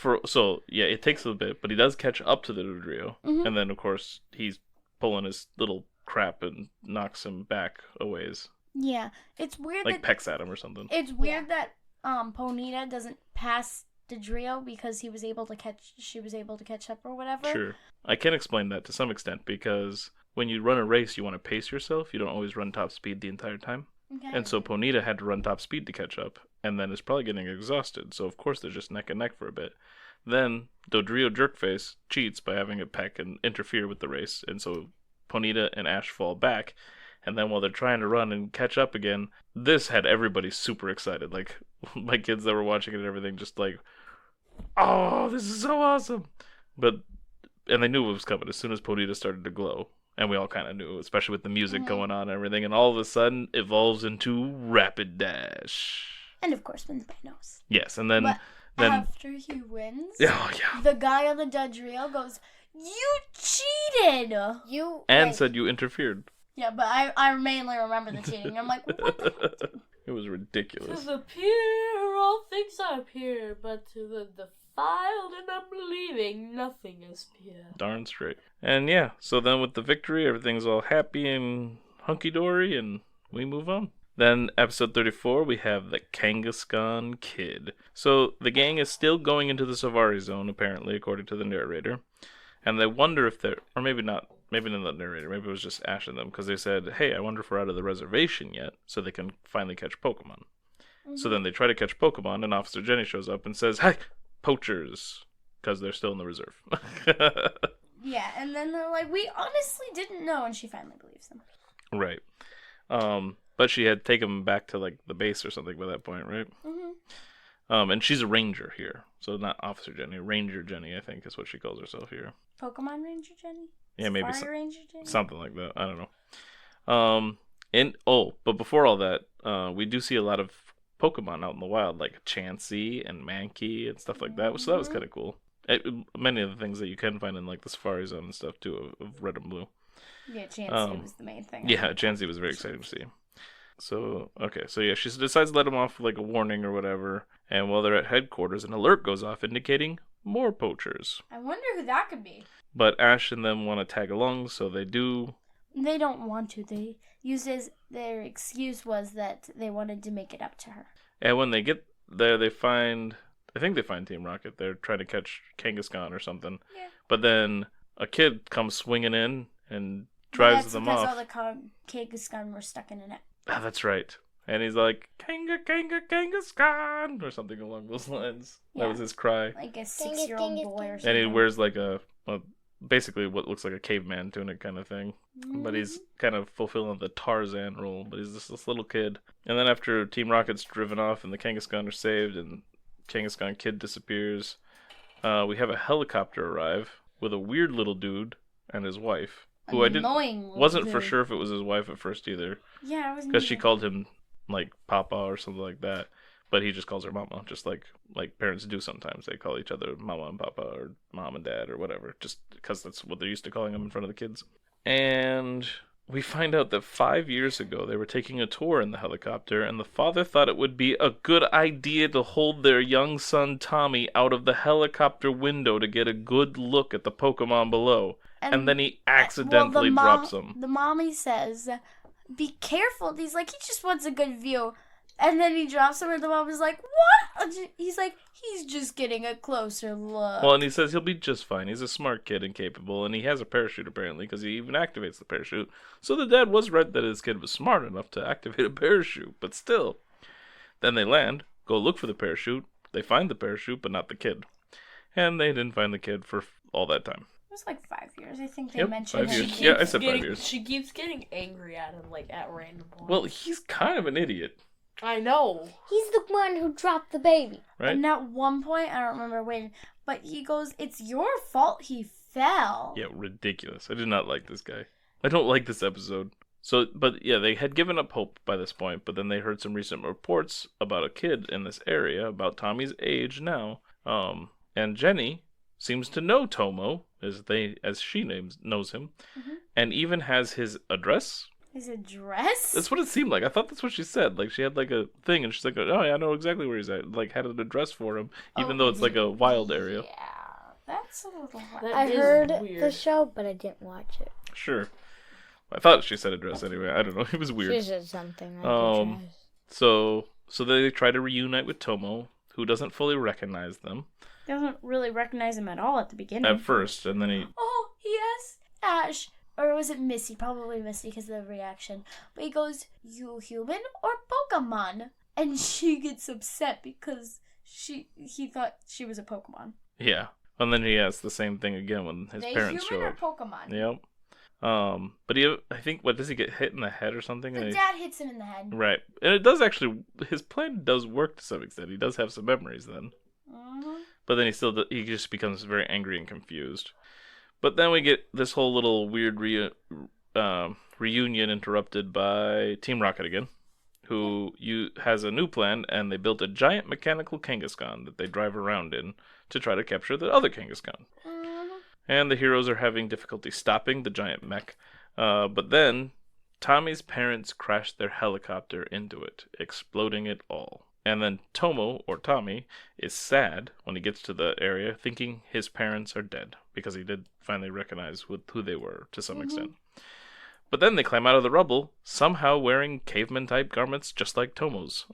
it takes a bit, but he does catch up to the Dodrio, Mhm. and then of course he's pulling his little crap and knocks him back a ways, yeah, it's weird like that pecks at him or something. it's weird that Ponyta doesn't pass Dodrio because she was able to catch up or whatever. Sure, I can explain that to some extent because when you run a race, you want to pace yourself. You don't always run top speed the entire time, Okay. and so Ponyta had to run top speed to catch up, and then is probably getting exhausted. So of course they're just neck and neck for a bit. Then Dodrio Jerkface cheats by having it peck and interfere with the race, and so Ponyta and Ash fall back. And then while they're trying to run and catch up again, this had everybody super excited. Like, my kids that were watching it and everything, just like, oh, this is so awesome. And they knew it was coming as soon as Ponyta started to glow. And we all kind of knew, especially with the music going on and everything. And all of a sudden, evolves into Rapid Dash. And of course wins by nose. Yes, and then... But after he wins, oh, yeah. the guy on the Dodrio goes, "You cheated!" Said you interfered. Yeah, but I mainly remember the cheating. I'm like, what the? It was ridiculous. To the pure, all things are pure, but to the defiled and unbelieving, nothing is pure. Darn straight. And yeah, so then with the victory, everything's all happy and hunky-dory, and we move on. Then, episode 34, we have the Kangaskhan Kid. So, the gang is still going into the Savari Zone, apparently, according to the narrator. And they wonder if they're... Or maybe not the narrator. Maybe it was just Ash and them. Because they said, hey, I wonder if we're out of the reservation yet. So they can finally catch Pokemon. Mm-hmm. So then they try to catch Pokemon, and Officer Jenny shows up and says, hey, poachers. Because they're still in the reserve. Yeah, and then they're like, we honestly didn't know. And she finally believes them. Right. But she had taken him back to, like, the base or something by that point, right? Mm-hmm. And she's a ranger here. So not Officer Jenny, Ranger Jenny, I think is what she calls herself here. Pokemon Ranger Jenny? Yeah, maybe Ranger Jenny? Something like that. I don't know. But before all that, we do see a lot of Pokemon out in the wild, like Chansey and Mankey and stuff like that. So that was kind of cool. Many of the things that you can find in, like, the Safari Zone and stuff, too, of Red and Blue. Yeah, Chansey was the main thing. Yeah, Chansey was very exciting to see. So, okay, so yeah, she decides to let him off like a warning or whatever, and while they're at headquarters, an alert goes off indicating more poachers. I wonder who that could be. But Ash and them want to tag along, so they do. They don't want to. Their excuse was that they wanted to make it up to her. And when they get there, I think they find Team Rocket. They're trying to catch Kangaskhan or something. Yeah. But then a kid comes swinging in and drives them off. That's because all the Kangaskhan were stuck in a net. Ah, that's right. And he's like, Kangaskhan, or something along those lines. Yeah. That was his cry. Like a 6-year-old boy or something. And he wears like basically what looks like a caveman tunic kind of thing. Mm-hmm. But he's kind of fulfilling the Tarzan role. But he's just this little kid. And then after Team Rocket's driven off and the Kangaskhan are saved and Kangaskhan Kid disappears, we have a helicopter arrive with a weird little dude and his wife. Who wasn't for sure if it was his wife at first either. Yeah, I wasn't. Because she called him like Papa or something like that, but he just calls her Mama, just like parents do sometimes. They call each other Mama and Papa or Mom and Dad or whatever, just because that's what they're used to calling them in front of the kids. And we find out that 5 years ago they were taking a tour in the helicopter, and the father thought it would be a good idea to hold their young son Tommy out of the helicopter window to get a good look at the Pokemon below. And then he accidentally drops him. The mommy says, be careful. He's like, he just wants a good view. And then he drops him, and the mom is like, what? He's like, he's just getting a closer look. Well, and he says he'll be just fine. He's a smart kid and capable, and he has a parachute, apparently, because he even activates the parachute. So the dad was right that his kid was smart enough to activate a parachute, but still. Then they land, go look for the parachute. They find the parachute, but not the kid. And they didn't find the kid for all that time. It was like 5 years. I think they mentioned 5 him. years. Yeah, I said 5 years. She keeps getting angry at him, like, at random points. Well, he's kind of an idiot. I know. He's the one who dropped the baby. Right? And at one point, I don't remember when, but he goes, it's your fault he fell. Yeah, ridiculous. I did not like this guy. I don't like this episode. So, but yeah, they had given up hope by this point, but then they heard some recent reports about a kid in this area, about Tommy's age now. And Jenny seems to know Tomo, as she knows him, and even has his address. His address? That's what it seemed like. I thought that's what she said. Like, she had like a thing, and she's like, oh yeah, I know exactly where he's at. Like, had an address for him, even though it's like a wild area. Yeah, that's a little hard. That I is heard weird. the show, but I didn't watch it. Sure. I thought she said address anyway. I don't know. It was weird. She said something like address. So they try to reunite with Tomo, who doesn't fully recognize them Doesn't really recognize him at all at the beginning. at first, and then he... Oh, he asks Ash, or was it Missy? Probably Missy because of the reaction. But he goes, you human or Pokemon? And she gets upset because he thought she was a Pokemon. Yeah. And then he asks the same thing again when his parents show human up. or Pokemon? Yep. But I think, does he get hit in the head or something? The dad hits him in the head. Right. And it does actually, his plan does work to some extent. He does have some memories then. Mm-hmm. But then he just becomes very angry and confused. But then we get this whole little weird reunion interrupted by Team Rocket again, who has a new plan, and they built a giant mechanical Kangaskhan that they drive around in to try to capture the other Kangaskhan. Mm-hmm. And the heroes are having difficulty stopping the giant mech. But then Tommy's parents crash their helicopter into it, exploding it all. And then Tomo, or Tommy, is sad when he gets to the area, thinking his parents are dead, because he did finally recognize who they were to some extent. But then they climb out of the rubble, somehow wearing caveman-type garments just like Tomo's.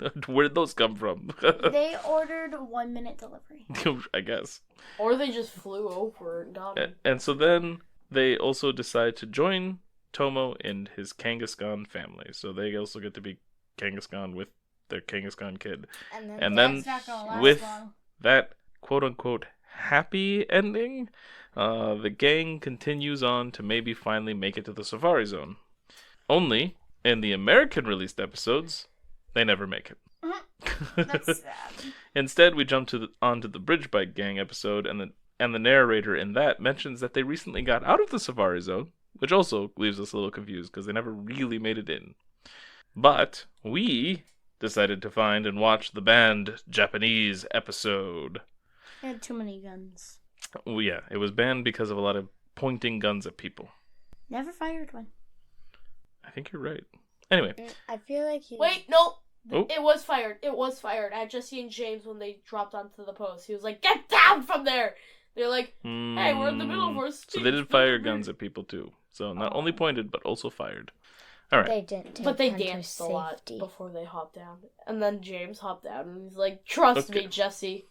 Yep. Where did those come from? They ordered 1 minute delivery. I guess. Or they just flew over and got him. And so then they also decide to join Tomo in his Kangaskhan family. So they also get to be Kangaskhan with their Kangaskhan Kid. And then That's not gonna last with long. that quote-unquote happy ending, the gang continues on to maybe finally make it to the Safari Zone. Only, in the American released episodes, they never make it. That's sad. Instead, we jump onto the Bridge Bike Gang episode, and the narrator in that mentions that they recently got out of the Safari Zone, which also leaves us a little confused because they never really made it in. But we decided to find and watch the banned Japanese episode. They had too many guns. Oh, yeah, it was banned because of a lot of pointing guns at people. Never fired one. I think you're right. Anyway. I feel like Wait, no! Oh. It was fired. It was fired at Jesse and James when they dropped onto the post. He was like, "Get down from there!" They're like, "Hey, we're in the middle of our speech." So they did fire guns at people too. So not only pointed, but also fired. All right. They didn't take But they Hunter's danced a lot safety. before they hopped down. And then James hopped down and he's like, "Trust Okay. me, Jesse."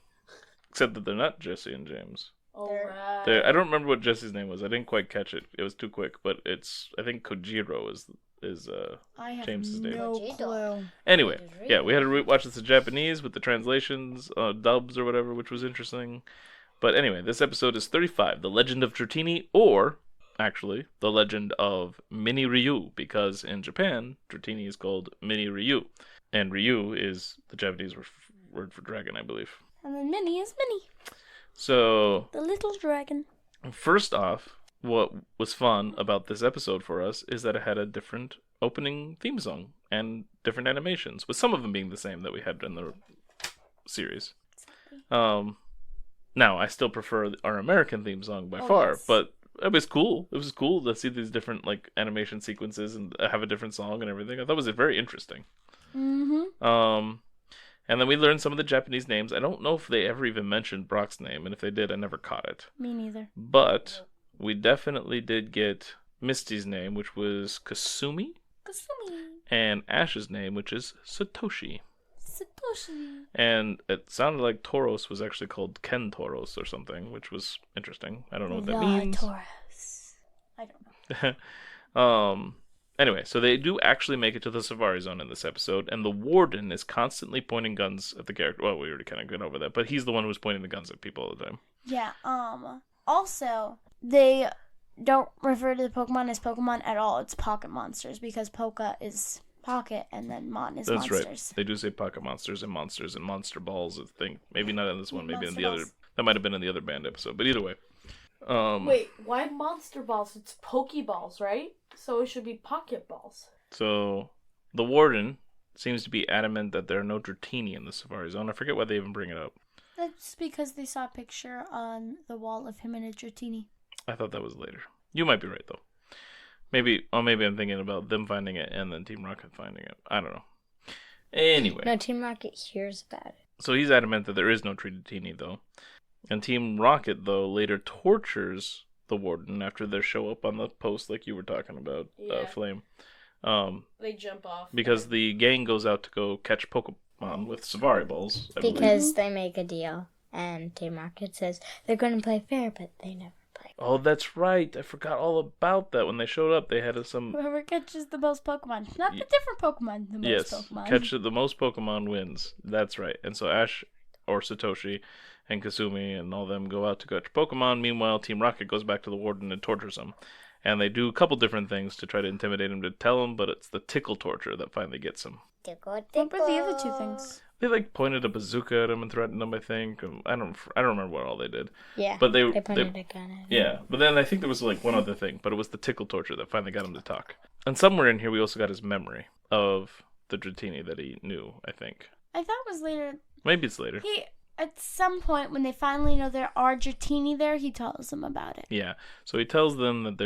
Except that they're not Jesse and James. Alright. I don't remember what Jesse's name was. I didn't quite catch it. It was too quick. But I think Kojiro is I have James's name. no Vegeta. clue. Anyway, yeah, we had to watch this in Japanese with the translations, dubs or whatever, which was interesting. But anyway, this episode is 35, The Legend of Dratini, or, actually, The Legend of Miniryu, because in Japan, Dratini is called Miniryu. And Ryu is the Japanese word for dragon, I believe. And then Minnie is Minnie. So, The little dragon. first off, what was fun about this episode for us is that it had a different opening theme song and different animations, with some of them being the same that we had in the series. Now, I still prefer our American theme song by far, yes. but it was cool. It was cool to see these different like animation sequences and have a different song and everything. I thought it was very interesting. Mm-hmm. And then we learned some of the Japanese names. I don't know if they ever even mentioned Brock's name, and if they did, I never caught it. Me neither. But we definitely did get Misty's name, which was Kasumi, and Ash's name, which is Satoshi. And it sounded like Tauros was actually called Ken Tauros or something, which was interesting. I don't know what that means. Tauros. I don't know. Anyway, so they do actually make it to the Safari Zone in this episode, and the warden is constantly pointing guns at the character. Well, we already kind of went over that, but he's the one who's pointing the guns at people all the time. Yeah, also, they don't refer to the Pokemon as Pokemon at all. It's pocket monsters, because Poka is pocket, and then Mon is That's monsters. Right. They do say pocket monsters and monster balls, I think. Maybe not in this one, maybe in the Monster other. That might have been in the other band episode, but either way. Wait, why monster balls? It's Pokeballs, right? So it should be pocket balls. So the warden seems to be adamant that there are no Dratini in the Safari Zone. I forget why they even bring it up. That's because they saw a picture on the wall of him and a Dratini. I thought that was later. You might be right though. Maybe I'm thinking about them finding it and then Team Rocket finding it. I don't know. Anyway. No, Team Rocket hears about it. So he's adamant that there is no Dratini though. And Team Rocket, though, later tortures the warden after they show up on the post like you were talking about, Flame. They jump off. Because the gang goes out to go catch Pokemon with Safari Balls. Because they make a deal. And Team Rocket says they're going to play fair, but they never play. Oh, that's right. I forgot all about that. When they showed up, they had some... Whoever catches the most Pokemon. Not the different Pokemon, the most Pokemon. Catch the most Pokemon wins. That's right. And so Ash or Satoshi and Kasumi and all them go out to catch Pokemon. Meanwhile, Team Rocket goes back to the warden and tortures him. And they do a couple different things to try to intimidate him to tell him, but it's the tickle torture that finally gets him. Tickle. What were the other two things? They like pointed a bazooka at him and threatened him, I think. I don't remember what all they did. Yeah, but they pointed a gun at him. Yeah, but then I think there was like one other thing, but it was the tickle torture that finally got him to talk. And somewhere in here we also got his memory of the Dratini that he knew, I think. I thought it was later. Maybe it's later. At some point, when they finally know there are Dratini there, he tells them about it. Yeah, so he tells them that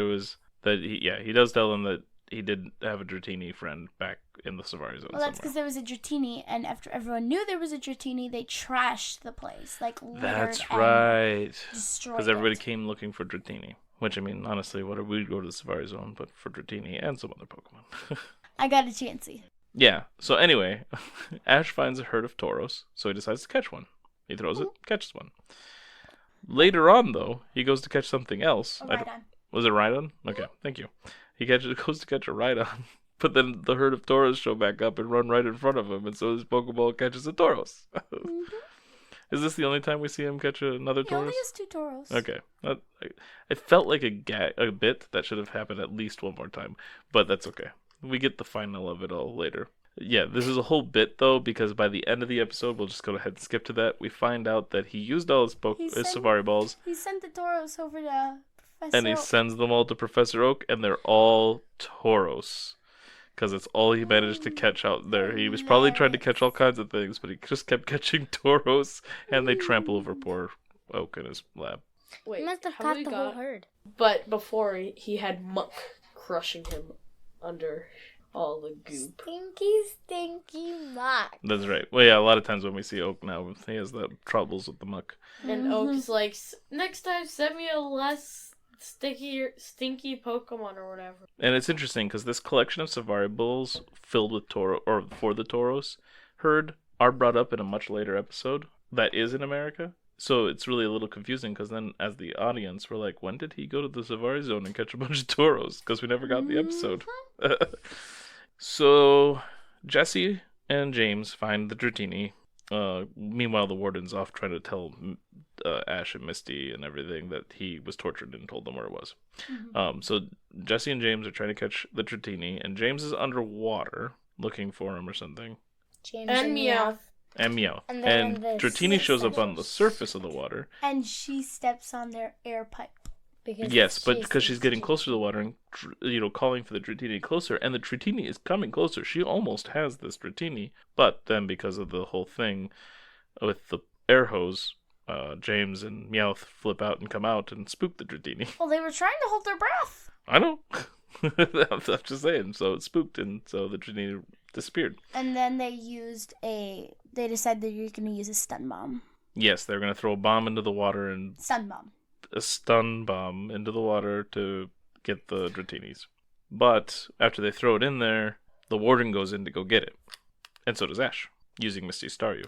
he does tell them that he did have a Dratini friend back in the Safari Zone. Well, that's because there was a Dratini, and after everyone knew there was a Dratini, they trashed the place, like littered. That's right. Destroyed Because everybody it. came looking for Dratini. Which, I mean, honestly, what did we go to the Safari Zone but for Dratini and some other Pokemon? I got a Chansey. Yeah, so anyway, Ash finds a herd of Tauros, so he decides to catch one. He throws it, catches one. Later on, though, he goes to catch something else. Was it Rhydon? Okay, thank you. He goes to catch a Rhydon, but then the herd of Tauros show back up and run right in front of him, and so his Pokeball catches a Tauros. Is this the only time we see him catch another Tauros? He only has 2 Tauros. Okay. It felt like a bit that should have happened at least one more time, but that's okay. We get the final of it all later. Yeah, this is a whole bit, though, because by the end of the episode, we'll just go ahead and skip to that. We find out that he used all his Safari Balls. He sent the Tauros over to Professor And he sends them all to Professor Oak, and they're all Tauros. Because it's all he managed to catch out there. He was probably trying to catch all kinds of things, but he just kept catching Tauros, and they trample over poor Oak in his lab. Wait, He must have caught the whole herd. But before, he had Muck crushing him under all the goop. Stinky Muck. That's right. Well, yeah, a lot of times when we see Oak now, he has the troubles with the muck. And Oak's like, next time send me a less stinky Pokemon or whatever. And it's interesting because this collection of Safari Balls filled with for the Tauros herd are brought up in a much later episode that is in America. So it's really a little confusing because then as the audience, we're like, when did he go to the Safari Zone and catch a bunch of Tauros? Because we never got the episode. So Jesse and James find the Dratini. Meanwhile, the warden's off trying to tell Ash and Misty and everything that he was tortured and told them where it was. So Jesse and James are trying to catch the Dratini, and James is underwater looking for him or something. James and Meowth. And Meowth. And Dratini shows up on the surface of the water. And she steps on their air pipe. Yes, but because she's getting closer to the water and, calling for the Dratini closer, and the Dratini is coming closer. She almost has this Dratini, but then because of the whole thing with the air hose, James and Meowth flip out and come out and spook the Dratini. Well, they were trying to hold their breath. I know. I'm just saying. So it spooked, and so the Dratini disappeared. And then they decided that you're going to use a stun bomb. Yes, they're going to throw a bomb into the water and Stun bomb. a stun bomb into the water to get the Dratinis. But after they throw it in there, the warden goes in to go get it. And so does Ash, using Misty Staryu.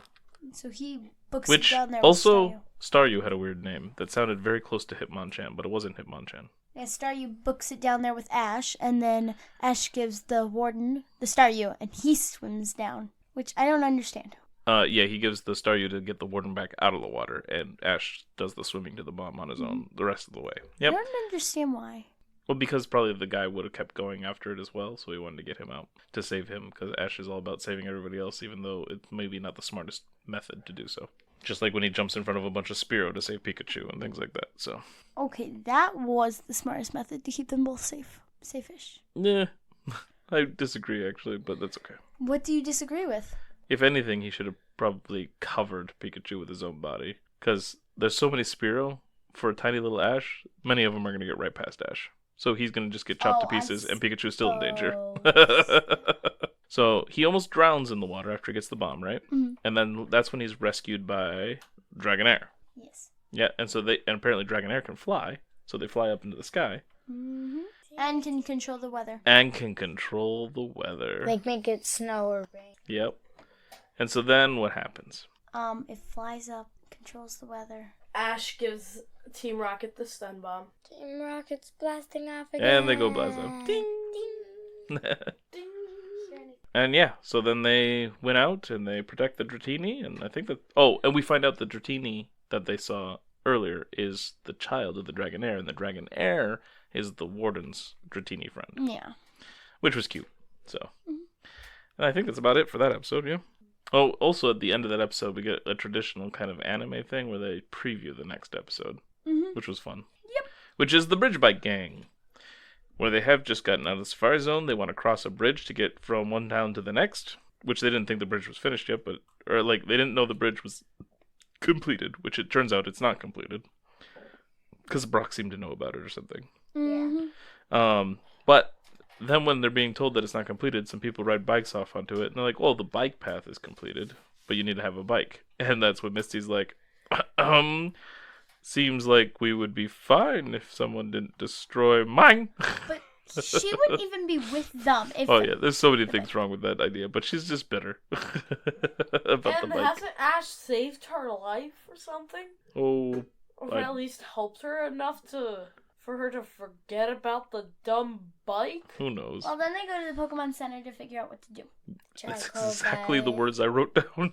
So he books Which it down there also, with Staryu had a weird name that sounded very close to Hitmonchan, but it wasn't Hitmonchan. Yeah, Staryu books it down there with Ash, and then Ash gives the warden the Staryu, and he swims down, which I don't understand. Yeah, he gives the Staryu to get the warden back out of the water, and Ash does the swimming to the bomb on his own the rest of the way. Yep. I don't understand why. Well, because probably the guy would have kept going after it as well, so he wanted to get him out to save him, because Ash is all about saving everybody else, even though it's maybe not the smartest method to do so. Just like when he jumps in front of a bunch of Spearow to save Pikachu and things like that, so. Okay, that was the smartest method to keep them both safe. Safe-ish. Yeah, I disagree, actually, but that's okay. What do you disagree with? If anything, he should have probably covered Pikachu with his own body, because there's so many Spearow for a tiny little Ash, many of them are going to get right past Ash. So he's going to just get chopped to pieces, and Pikachu's still in danger. So he almost drowns in the water after he gets the bomb, right? Mm-hmm. And then that's when he's rescued by Dragonair. Yes. Yeah, and apparently Dragonair can fly, so they fly up into the sky. Mm-hmm. And can control the weather. And can control the weather. Like make it snow or rain. Yep. And so then what happens? It flies up, controls the weather. Ash gives Team Rocket the stun bomb. Team Rocket's blasting off again. And they go blast off. Ding! Ding. And yeah, so then they went out and they protect the Dratini, and I think that... Oh, and we find out the Dratini that they saw earlier is the child of the Dragonair, and the Dragonair is the warden's Dratini friend. Yeah. Which was cute, so... And I think that's about it for that episode, yeah. Oh, also at the end of that episode, we get a traditional kind of anime thing where they preview the next episode, which was fun. Yep. Which is the Bridge Bike Gang, where they have just gotten out of the Safari Zone. They want to cross a bridge to get from one town to the next, which they didn't think the bridge was finished yet, or they didn't know the bridge was completed, which it turns out it's not completed. Because Brock seemed to know about it or something. Mm-hmm. But then when they're being told that it's not completed, some people ride bikes off onto it, and they're like, well, the bike path is completed, but you need to have a bike. And that's when Misty's like, seems like we would be fine if someone didn't destroy mine. But she wouldn't even be with them. If Oh, yeah, there's so many things wrong with that idea, but she's just bitter about the And bike. hasn't Ash saved her life or something? Oh, Or at least helped her enough for her to forget about the dumb bike? who knows? Well, then they go to the Pokemon Center to figure out what to do. That's Charcoal exactly the bike. words I wrote down.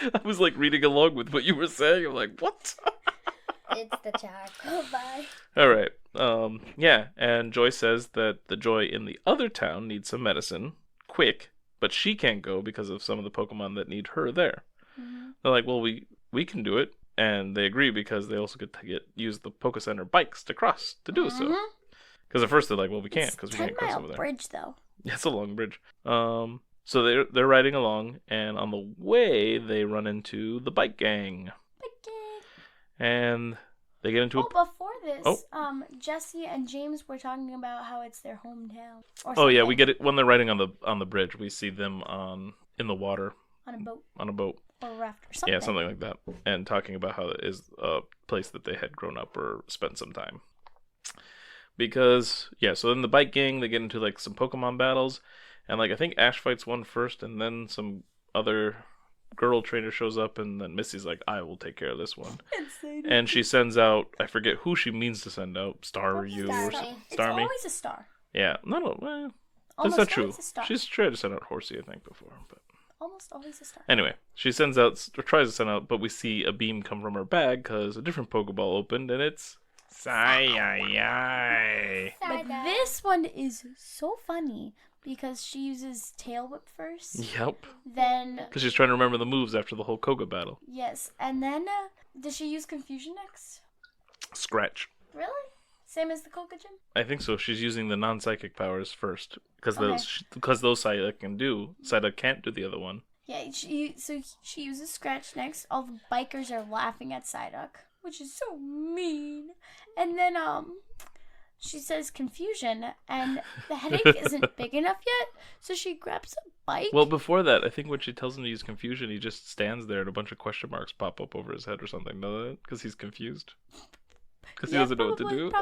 I was like reading along with what you were saying. I'm like, what? It's the charcoal bike. All right. Yeah, and Joy says that the Joy in the other town needs some medicine, quick, but she can't go because of some of the Pokemon that need her there. Mm-hmm. They're like, well, we can do it, and they agree because they also get to use the Poke Center bikes to cross to do so. Because at first they're like, well, we can't because we can't cross over there. Bridge, though. Yeah, it's a long bridge. So they're riding along, and on the way they run into the bike gang, and they get into before this, Jesse and James were talking about how it's their hometown. Or Oh yeah, something. we get it when they're riding on the bridge. We see them in the water On a boat. Or a raft or something. Yeah, something like that, and talking about how it is a place that they had grown up or spent some time. Because so then the bike gang, they get into like some Pokemon battles, and like I think Ash fights one first, and then some other girl trainer shows up, and then Missy's like, I will take care of this one. And she sends out, I forget who she means to send out, Staryu or Starmie. It's Starmie. always a star. Yeah, no, that's Almost not true. always a star. She's tried to send out Horsey, I think, before, but Almost always a star. anyway, she sends out, or tries to send out, but we see a beam come from her bag because a different Pokeball opened, and it's Sai-Yi. But this one is so funny because she uses Tail Whip first. Yep, Then, because she's trying to remember the moves after the whole Koga battle. yes. And then, does she use Confusion next? Scratch. Really? Same as the Koga Gym? I think so. She's using the non-psychic powers first because Okay. those Psyduck can't do the other one. Yeah, she uses Scratch next. All the bikers are laughing at Psyduck, which is so mean. And then she says confusion, and the headache isn't big enough yet, so she grabs a bike. Well, before that, I think when she tells him to use confusion, he just stands there and a bunch of question marks pop up over his head or something. Know that? Because he's confused. Because he doesn't know what to do.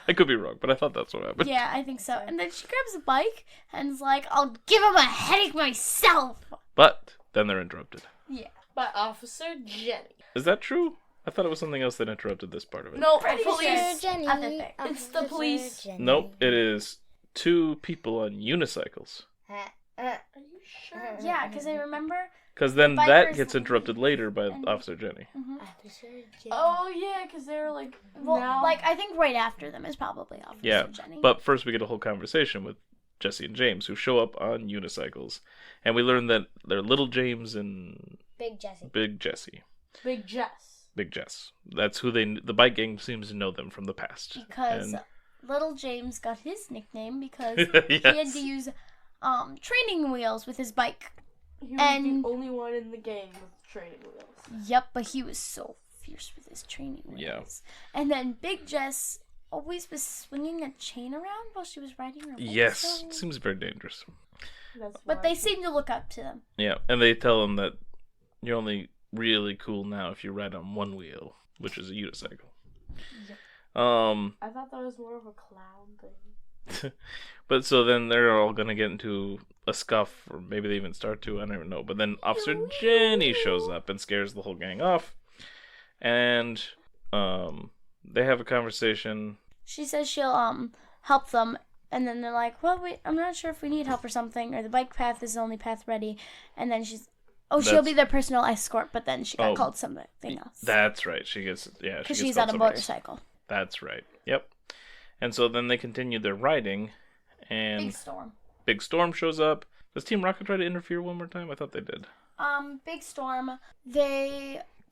I could be wrong, but I thought that's what happened. Yeah, I think so. And then she grabs a bike and is like, I'll give him a headache myself. But then they're interrupted. Yeah. By Officer Jenny. Is that true? I thought it was something else that interrupted this part of it. No, Pretty police. sure. Jenny. Other thing. It's the police. Jenny. Nope, it is 2 people on unicycles. Are you sure? Yeah, because I remember. Because then Bikers that gets leave interrupted later by and- Officer Jenny. Officer Jenny. Oh, yeah, because they're like, Well, now. like, I think right after them is probably Officer Yeah, Jenny. but first we get a whole conversation with Jesse and James, who show up on unicycles. And we learn that they're Little James and Big Jesse. Big Jesse. Big Jess. Big Jess. That's who the bike gang seems to know them from the past. Because And- Little James got his nickname because Yes. he had to use training wheels with his bike. He was And- the only one in the gang with training wheels. Yep, but he was so fierce with his training wheels. Yeah. And then Big Jess always was swinging a chain around while she was riding her bike. Yes, so- seems very dangerous. That's But why. they seem to look up to them. Yeah, and they tell him that you're only really cool now if you ride on one wheel, which is a unicycle. I thought that was more of a clown thing. But so then they're all gonna get into a scuff, or maybe they even start to, I don't even know. But then Officer Jenny shows up and scares the whole gang off. And they have a conversation. She says she'll help them, and then they're like, well, wait, I'm not sure if we need help or something, or the bike path is the only path ready. And then she'll That's- be their personal escort, but then she got Oh, called something else. That's right. She gets Because she she's gets on a called something else. motorcycle. That's right. Yep. And so then they continue their riding, and Big storm. Big Storm shows up. Does Team Rocket try to interfere one more time? I thought they did. Big storm.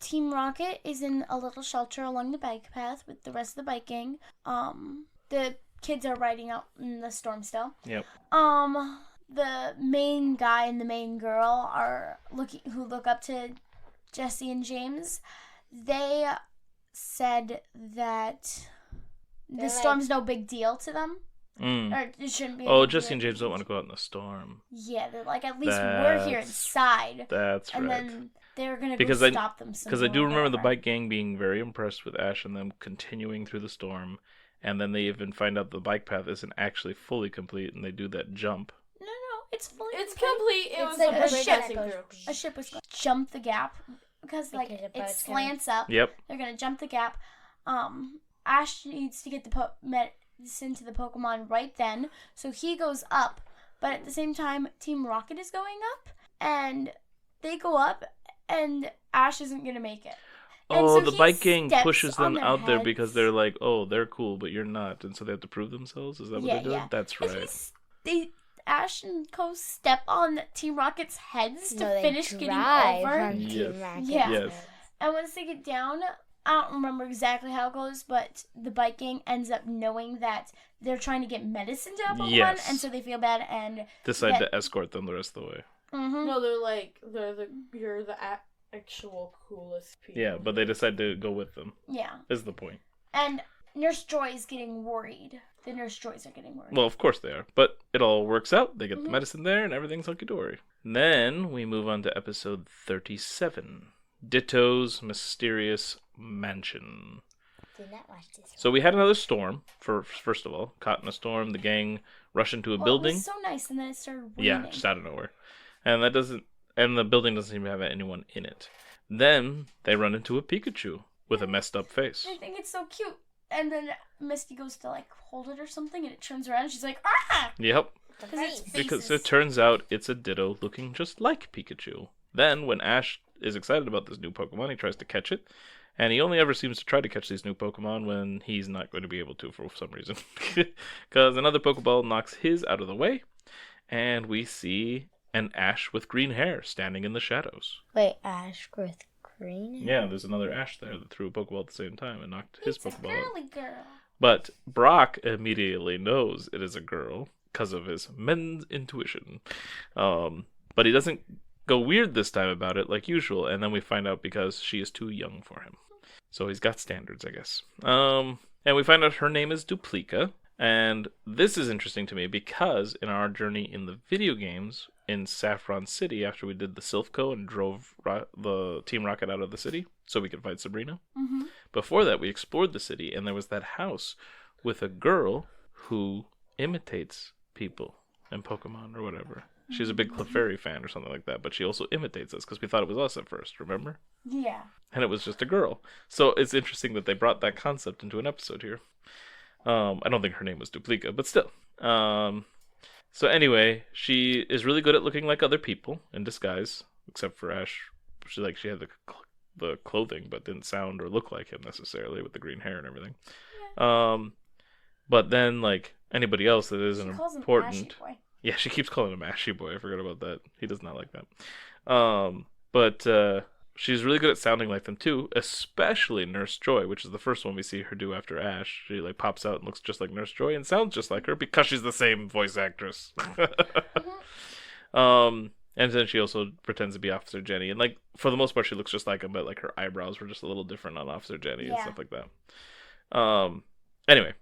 Team Rocket is in a little shelter along the bike path with the rest of the bike gang. The kids are riding out in the storm still. Yep. The main guy and the main girl who look up to Jesse and James. They said that the storm's no big deal to them. Mm. Or it shouldn't be. Oh, Jesse and James don't want to go out in the storm. Yeah, they're like, at least we're here That's- inside. That's And right. then they're going to Because go I- stop them some Because I do more, remember the whatever. bike gang being very impressed with Ash and them continuing through the storm. And then they even find out the bike path isn't actually fully complete, and they do that jump. No, it's fully It's complete. complete. It It's was like a a break ship. passing through. A ship was going to jump the gap because like Because the it boat's slants up. Yep. They're going to jump the gap. Ash needs to get the medicine to the Pokemon right then, so he goes up. But at the same time, Team Rocket is going up, and they go up, and Ash isn't going to make it. And Oh, so the he bike gang steps pushes on them their out there because heads. they're like, oh, they're cool, but you're not. And so they have to prove themselves? Is that what Yeah, they did? yeah. That's And right. Ash and Co step on Team Rocket's heads to No, they finish getting drive over. on Yes. Team Rocket. Yeah. Yes. And once they get down, I don't remember exactly how it goes, but the bike gang ends up knowing that they're trying to get medicine to a Pokemon, Yes. and so they feel bad and Decide that- to escort them the rest of the way. No, you're the actual coolest people. Yeah, but they decide to go with them, yeah. is the point. And Nurse Joy is getting worried. The Nurse Joys are getting worried. Well, of course they are. But it all works out. They get Mm-hmm. the medicine there, and everything's hunky-dory. Then we move on to episode 37. Ditto's Mysterious Mansion. Did not watch this one. So we had another storm, first of all. Caught in a storm, the gang rush into a Well, building. It was so nice, and then it started raining. Yeah, just out of nowhere. And the building doesn't seem to have anyone in it. Then they run into a Pikachu with a messed up face. I think it's so cute. And then Misty goes to like hold it or something, and it turns around, and she's like, ah! Yep, Because its because faces. it turns out it's a Ditto looking just like Pikachu. Then, when Ash is excited about this new Pokemon, he tries to catch it. And he only ever seems to try to catch these new Pokemon when he's not going to be able to for some reason. Because another Pokeball knocks his out of the way. And we see an Ash with green hair standing in the shadows. Wait, Ash with green? Yeah, there's another Ash there that threw a Pokeball at the same time and knocked his It's a Pokeball out. girly girl. But Brock immediately knows it is a girl because of his men's intuition. But he doesn't go weird this time about it, like usual, and then we find out because she is too young for him. So he's got standards, I guess. And we find out her name is Duplica, and this is interesting to me because in our journey in the video games in Saffron City, after we did the Silphco and drove the Team Rocket out of the city so we could fight Sabrina, before that we explored the city, and there was that house with a girl who imitates people in Pokemon or whatever. She's a big Clefairy fan or something like that, but she also imitates us because we thought it was us at first, remember? Yeah. And it was just a girl. So it's interesting that they brought that concept into an episode here. I don't think her name was Duplica, but still. So anyway, she is really good at looking like other people in disguise, except for Ash. She had the clothing, but didn't sound or look like him necessarily with the green hair and everything. Yeah. But then like anybody else that isn't important. Him Ashy Boy. Yeah, she keeps calling him Ashy Boy. I forgot about that. He does not like that. But she's really good at sounding like them too, especially Nurse Joy, which is the first one we see her do after Ash. She like pops out and looks just like Nurse Joy and sounds just like her because she's the same voice actress. And then she also pretends to be Officer Jenny, and like for the most part she looks just like him, but like her eyebrows were just a little different on Officer Jenny and stuff like that. Anyway.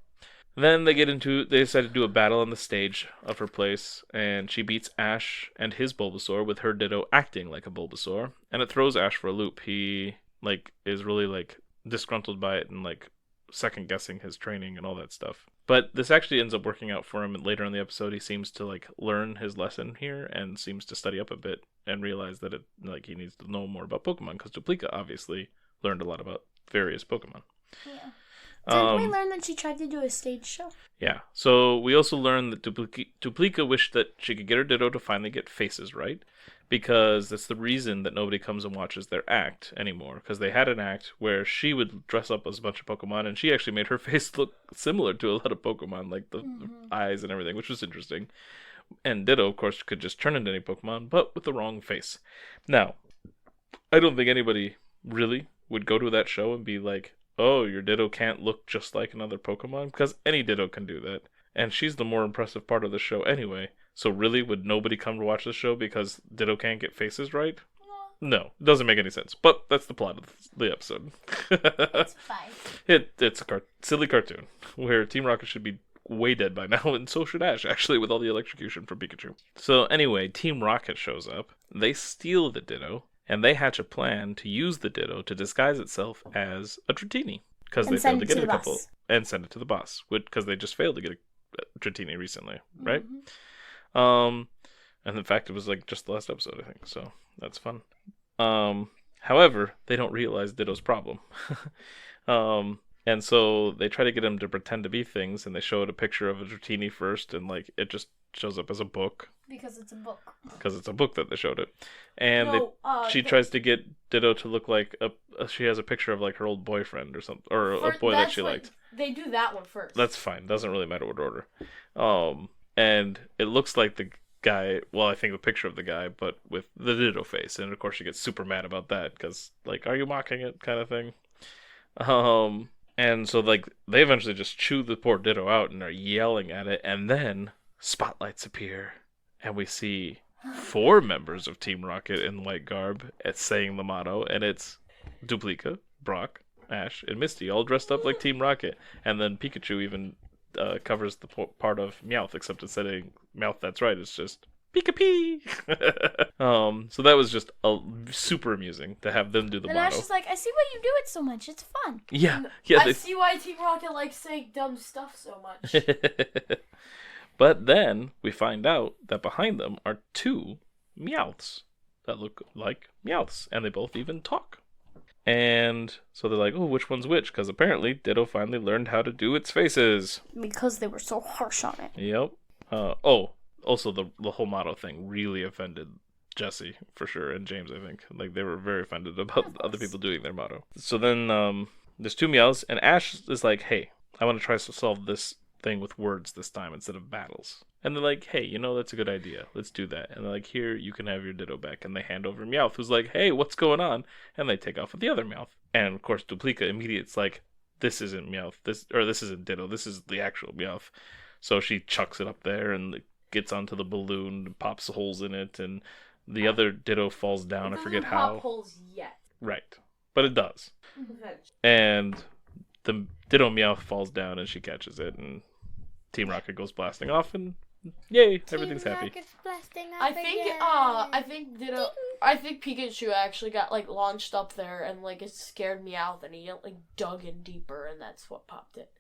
Then they decide to do a battle on the stage of her place, and she beats Ash and his Bulbasaur with her Ditto acting like a Bulbasaur, and it throws Ash for a loop. He like is really like disgruntled by it and like second guessing his training and all that stuff. But this actually ends up working out for him, and later in the episode he seems to like learn his lesson here and seems to study up a bit and realize that he needs to know more about Pokemon because Duplica obviously learned a lot about various Pokemon. Yeah. Didn't we learn that she tried to do a stage show? Yeah. So we also learned that Duplica wished that she could get her Ditto to finally get faces right, because that's the reason that nobody comes and watches their act anymore, because they had an act where she would dress up as a bunch of Pokemon, and she actually made her face look similar to a lot of Pokemon, like the eyes and everything, which was interesting. And Ditto, of course, could just turn into any Pokemon, but with the wrong face. Now, I don't think anybody really would go to that show and be like, oh, your Ditto can't look just like another Pokemon? Because any Ditto can do that. And she's the more impressive part of the show anyway. So really, would nobody come to watch the show because Ditto can't get faces right? No, it doesn't make any sense. But that's the plot of the episode. It's fine. It's a silly cartoon where Team Rocket should be way dead by now, and so should Ash, actually, with all the electrocution from Pikachu. So anyway, Team Rocket shows up. They steal the Ditto. And they hatch a plan to use the Ditto to disguise itself as a Dratini. Because they failed to get a couple. And send it to the boss. Because they just failed to get a Dratini recently, right? And in fact, it was like just the last episode, I think. So that's fun. However, they don't realize Ditto's problem. And so they try to get him to pretend to be things. And they show it a picture of a Dratini first. And like it just shows up as a book. Because it's a book. Because it's a book that they showed it. And she tries to get Ditto to look like she has a picture of like her old boyfriend or something, or a boy that she liked. They do that one first. That's fine. Doesn't really matter what order. And it looks like the guy, well, I think the picture of the guy, but with the Ditto face. And of course she gets super mad about that because like, are you mocking it kind of thing? And so like they eventually just chew the poor Ditto out and are yelling at it, and then spotlights appear. And we see 4 members of Team Rocket in white garb saying the motto, and it's Duplica, Brock, Ash, and Misty, all dressed up like Team Rocket. And then Pikachu even covers the part of Meowth, except instead of Meowth, that's right, it's just Pika-Pee! So that was just super amusing to have them do the motto. And Ash is like, I see why you do it so much, it's fun. Yeah. I see why Team Rocket likes saying dumb stuff so much. But then we find out that behind them are 2 Meowths that look like Meowths, and they both even talk. And so they're like, oh, which one's which? Because apparently Ditto finally learned how to do its faces. Because they were so harsh on it. Yep. Also the whole motto thing really offended Jesse, for sure, and James, I think. Like, they were very offended about other people doing their motto. So then there's 2 Meowths, and Ash is like, hey, I want to try to solve this thing with words this time instead of battles. And they're like, hey, that's a good idea. Let's do that. And they're like, here, you can have your Ditto back. And they hand over Meowth, who's like, hey, what's going on? And they take off with the other Meowth. And of course, Duplica immediately, it's like, this isn't Meowth. This isn't Ditto. This is the actual Meowth. So she chucks it up there and gets onto the balloon, pops holes in it, and the other Ditto falls down. I forget how. Pop holes yet. Right. But it does. And the Ditto Meowth falls down and she catches it, and Team Rocket goes blasting off, and yay, everything's happy. I think Pikachu actually got like launched up there and like it scared Meowth and he like dug in deeper and that's what popped it.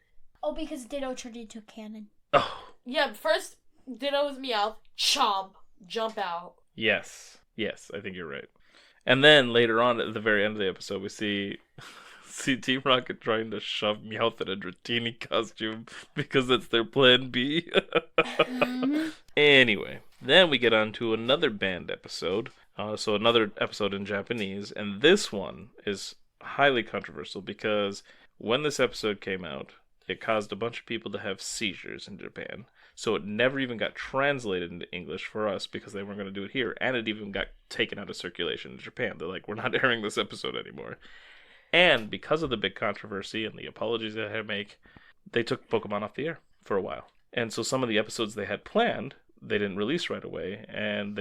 Oh, because Ditto turned into a cannon. Oh. Yeah, first Ditto with Meowth, chomp, jump out. Yes, I think you're right. And then later on at the very end of the episode, we see Team Rocket trying to shove Meowth in a Dratini costume because that's their plan B. Anyway, then we get on to another banned episode. So another episode in Japanese, and this one is highly controversial because when this episode came out, it caused a bunch of people to have seizures in Japan. So it never even got translated into English for us because they weren't going to do it here. And it even got taken out of circulation in Japan. They're like, we're not airing this episode anymore. And because of the big controversy and the apologies they had to make, they took Pokemon off the air for a while. And so some of the episodes they had planned, they didn't release right away. And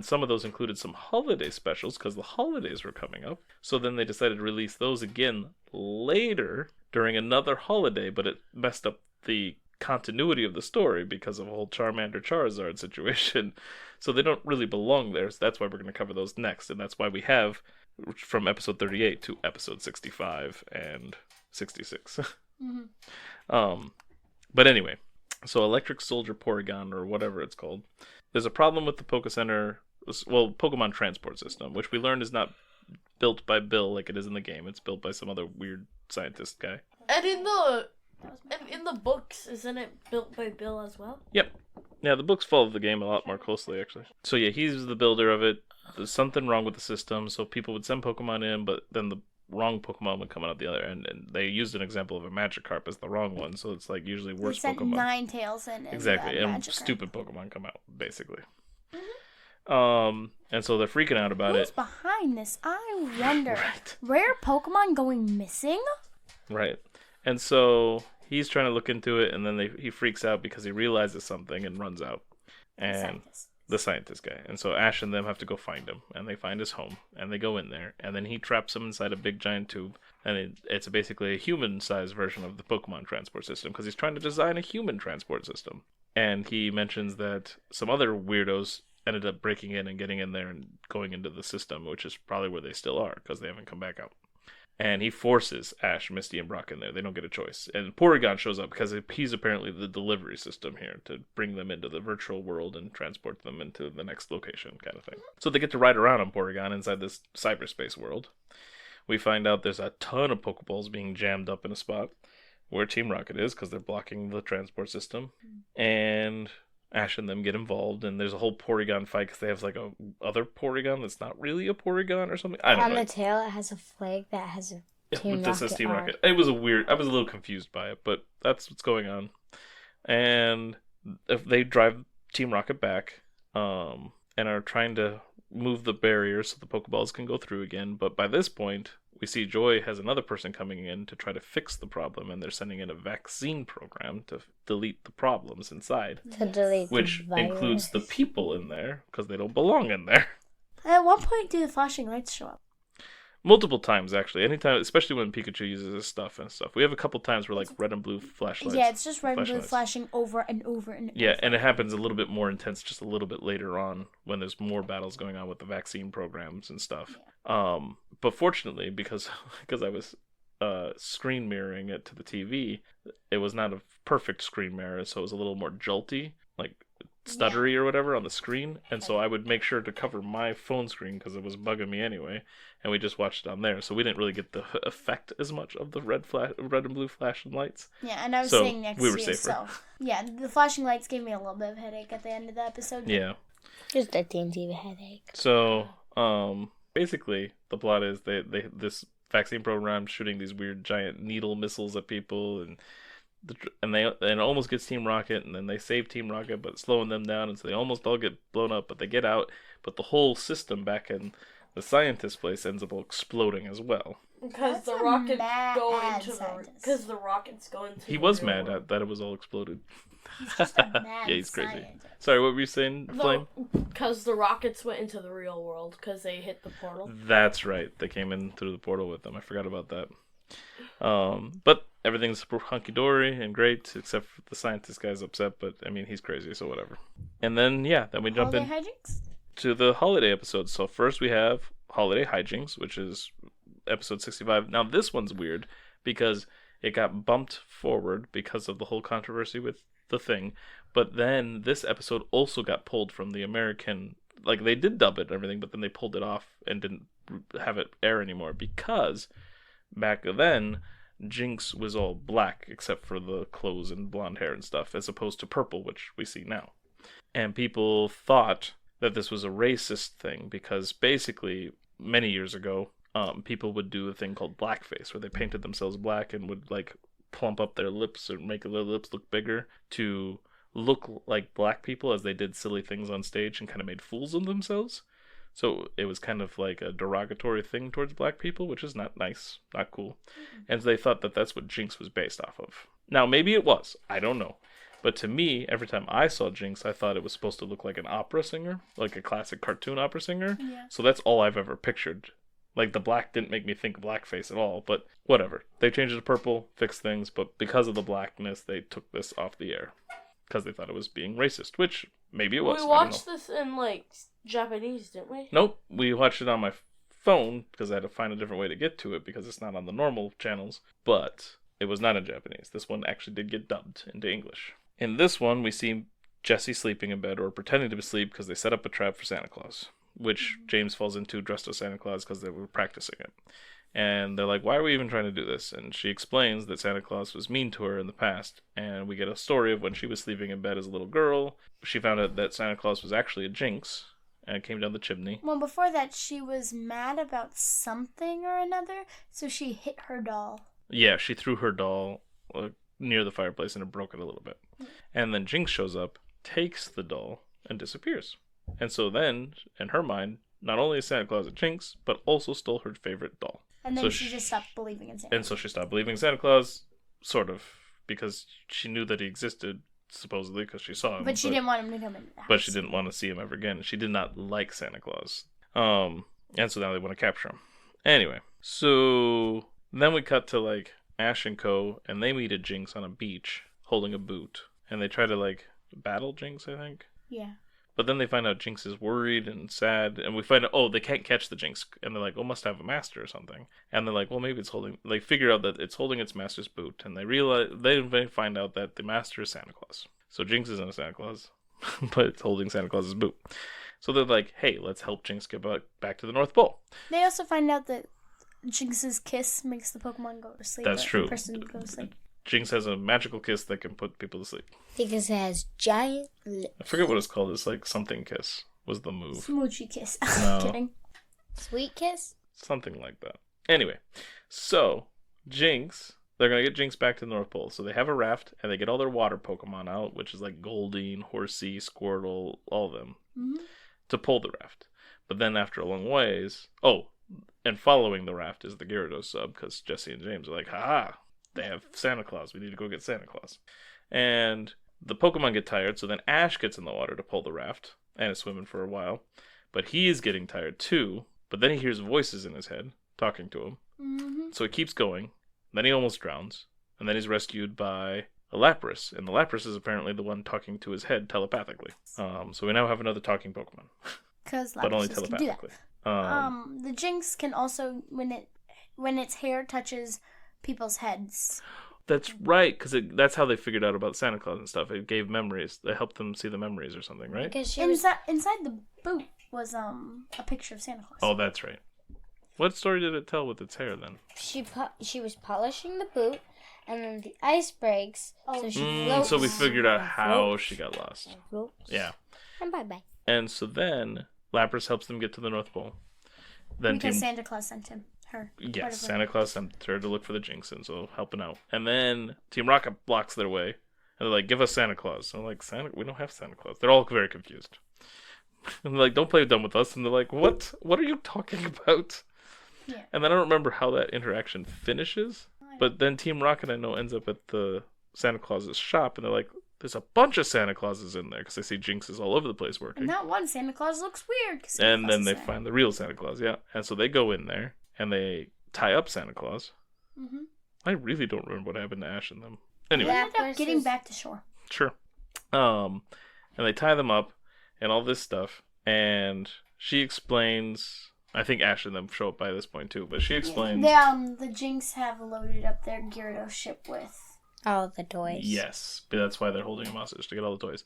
some of those included some holiday specials because the holidays were coming up. So then they decided to release those again later during another holiday, but it messed up the continuity of the story because of a whole Charmander Charizard situation. So they don't really belong there. So that's why we're going to cover those next. And that's why we have from episode 38 to episode 65 and 66. But anyway, so Electric Soldier Porygon, or whatever it's called, there's a problem with the Pokemon Transport System, which we learned is not built by Bill like it is in the game. It's built by some other weird scientist guy. And in the books, isn't it built by Bill as well? Yep. Yeah, the books follow the game a lot more closely, actually. So yeah, he's the builder of it. There's something wrong with the system, so people would send Pokemon in, but then the wrong Pokemon would come out the other end, and they used an example of a Magikarp as the wrong one, so it's like usually worse Pokemon. Pokemon. Ninetales in. Exactly, and stupid Pokemon come out, basically. And so they're freaking out about Who's it. behind this? I wonder. Right. Rare Pokemon going missing? Right. And so he's trying to look into it, and then he freaks out because he realizes something and runs out. And the scientist guy. And so Ash and them have to go find him, and they find his home, and they go in there, and then he traps him inside a big giant tube, and it's basically a human-sized version of the Pokemon transport system, because he's trying to design a human transport system. And he mentions that some other weirdos ended up breaking in and getting in there and going into the system, which is probably where they still are, because they haven't come back out. And he forces Ash, Misty, and Brock in there. They don't get a choice. And Porygon shows up because he's apparently the delivery system here to bring them into the virtual world and transport them into the next location kind of thing. So they get to ride around on Porygon inside this cyberspace world. We find out there's a ton of Pokeballs being jammed up in a spot where Team Rocket is because they're blocking the transport system. And Ash and them get involved, and there's a whole Porygon fight because they have like a other Porygon that's not really a Porygon or something. I don't know. On the tail, it has a flag that has a Team Rocket. Rocket Team art. Rocket. It was I was a little confused by it, but that's what's going on. And if they drive Team Rocket back, and are trying to move the barriers so the Pokeballs can go through again. But by this point, we see Joy has another person coming in to try to fix the problem, and they're sending in a vaccine program to delete the problems inside. To delete which the virus. includes the people in there, because they don't belong in there. At what point do the flashing lights show up? Multiple times, actually. Anytime, especially when Pikachu uses his stuff and stuff. We have a couple times where, like, red and blue flashlights. Yeah, it's just red and blue flashlights. flashing over and over and over. Yeah, and it happens a little bit more intense just a little bit later on when there's more battles going on with the vaccine programs and stuff. Yeah. But fortunately, because I was screen mirroring it to the TV, it was not a perfect screen mirror, so it was a little more jolty, like stuttery or whatever on the screen. And so I would make sure to cover my phone screen because it was bugging me anyway, and we just watched it on there, so we didn't really get the effect as much of the red and blue flashing lights. Yeah, and I was So sitting next we to were you, safer. so yeah, the flashing lights gave me a little bit of headache at the end of the episode. Yeah. Just a teensy headache. So, basically, the plot is this vaccine program shooting these weird giant needle missiles at people, and it almost gets Team Rocket, and then they save Team Rocket, but slowing them down, and so they almost all get blown up, but they get out, but the whole system back in the scientist place ends up exploding as well. Because That's the a rockets mad go into the scientist. because the rockets go into. He the was real mad world. that it was all exploded. He's just a mad Yeah, he's crazy. scientist. Sorry, what were you saying, Flame? No, because the rockets went into the real world because they hit the portal. That's right. They came in through the portal with them. I forgot about that. But everything's hunky dory and great, except for the scientist guy's upset. But I mean, he's crazy, so whatever. And then then we jump Holiday in hijinks? to the holiday episodes. So first we have Holiday Hijinks, which is episode 65. Now this one's weird because it got bumped forward because of the whole controversy with the thing. But then this episode also got pulled from the American, like they did dub it and everything, but then they pulled it off and didn't have it air anymore because back then Jinx was all black except for the clothes and blonde hair and stuff, as opposed to purple, which we see now. And people thought that this was a racist thing because basically many years ago, people would do a thing called blackface, where they painted themselves black and would like plump up their lips or make their lips look bigger to look like black people as they did silly things on stage and kind of made fools of themselves. So it was kind of like a derogatory thing towards black people, which is not nice, not cool. And so they thought that that's what Jinx was based off of. Now, maybe it was. I don't know. But to me, every time I saw Jinx, I thought it was supposed to look like an opera singer, like a classic cartoon opera singer. Yeah. So that's all I've ever pictured. Like, the black didn't make me think blackface at all, but whatever. They changed it to purple, fixed things, but because of the blackness, they took this off the air. Because they thought it was being racist, which maybe it was. We watched this in, like, Japanese, didn't we? Nope, we watched it on my phone, because I had to find a different way to get to it, because it's not on the normal channels, but it was not in Japanese. This one actually did get dubbed into English. In this one, we see Jessie sleeping in bed, or pretending to be asleep, because they set up a trap for Santa Claus, which James falls into dressed as Santa Claus because they were practicing it. And they're like, why are we even trying to do this? And she explains that Santa Claus was mean to her in the past. And we get a story of when she was sleeping in bed as a little girl. She found out that Santa Claus was actually a jinx and came down the chimney. Well, before that, she was mad about something or another, so she hit her doll. Yeah, she threw her doll near the fireplace and it broke it a little bit. And then Jinx shows up, takes the doll, and disappears. And so then, in her mind, not only is Santa Claus a jinx, but also stole her favorite doll. And then So she just stopped believing in Santa. And so she stopped believing in Santa Claus, sort of, because she knew that he existed, supposedly, because she saw him. But she didn't want him to come in the house. But she didn't want to see him ever again. She did not like Santa Claus. And so now they want to capture him. Anyway, so then we cut to, like, Ash and Co., and they meet a Jinx on a beach, holding a boot. And they try to, like, battle Jinx, I think. Yeah. But then they find out Jinx is worried and sad, and we find out, they can't catch the Jinx, and they're like, must have a master or something. And they're like, well, maybe it's holding, they figure out that it's holding its master's boot, and they find out that the master is Santa Claus. So Jinx isn't a Santa Claus, but it's holding Santa Claus's boot. So they're like, hey, let's help Jinx get back to the North Pole. They also find out that Jinx's kiss makes the Pokemon go to sleep. That's true. The person go to sleep. Jinx has a magical kiss that can put people to sleep. Because it has giant lips. I forget what it's called. It's like something kiss was the move. Smoochy kiss. No. Kidding. Sweet kiss? Something like that. Anyway, so Jinx, they're going to get Jinx back to the North Pole. So they have a raft, and they get all their water Pokemon out, which is like Goldeen, Horsey, Squirtle, all of them, to pull the raft. But then after a long ways, and following the raft is the Gyarados sub, because Jessie and James are like, ha, they have Santa Claus. We need to go get Santa Claus. And the Pokemon get tired, so then Ash gets in the water to pull the raft, and is swimming for a while. But he is getting tired too, but then he hears voices in his head talking to him. Mm-hmm. So he keeps going, then he almost drowns, and then he's rescued by a Lapras, and the Lapras is apparently the one talking to his head telepathically. So we now have another talking Pokemon. Because but only can do that. telepathically. The Jinx can also, when its hair touches people's heads. That's right, because that's how they figured out about Santa Claus and stuff. It gave memories. They helped them see the memories or something, right? Because Inside the boot was a picture of Santa Claus. Oh, that's right. What story did it tell with its hair then? she was polishing the boot, and then the ice breaks, so she floats. So we figured out how floats, she got lost. and floats, Yeah. and bye-bye. And so then Lapras helps them get to the North Pole. Then because Santa Claus sent her. Yes, Santa Claus sent her to look for the Jinx, and so helping out. And then Team Rocket blocks their way, and they're like, "Give us Santa Claus." And I'm like, we don't have Santa Claus. They're all very confused. And they're like, "Don't play dumb with us." And they're like, "What? What are you talking about?" Yeah. And then I don't remember how that interaction finishes. But then Team Rocket, I know, ends up at the Santa Claus's shop, and they're like, there's a bunch of Santa Clauses in there, because they see Jinxes all over the place working. And that one Santa Claus looks weird. And then they find the real Santa Claus, yeah. And so they go in there, and they tie up Santa Claus. Mm-hmm. I really don't remember what happened to Ash and them. Anyway. They ended up getting back to shore. Sure. And they tie them up, and all this stuff, and she explains... I think Ash and them show up by this point too, but she explains... The Jinx have loaded up their Gyarados ship with... all the toys. Yes, but that's why they're holding him hostage, to get all the toys.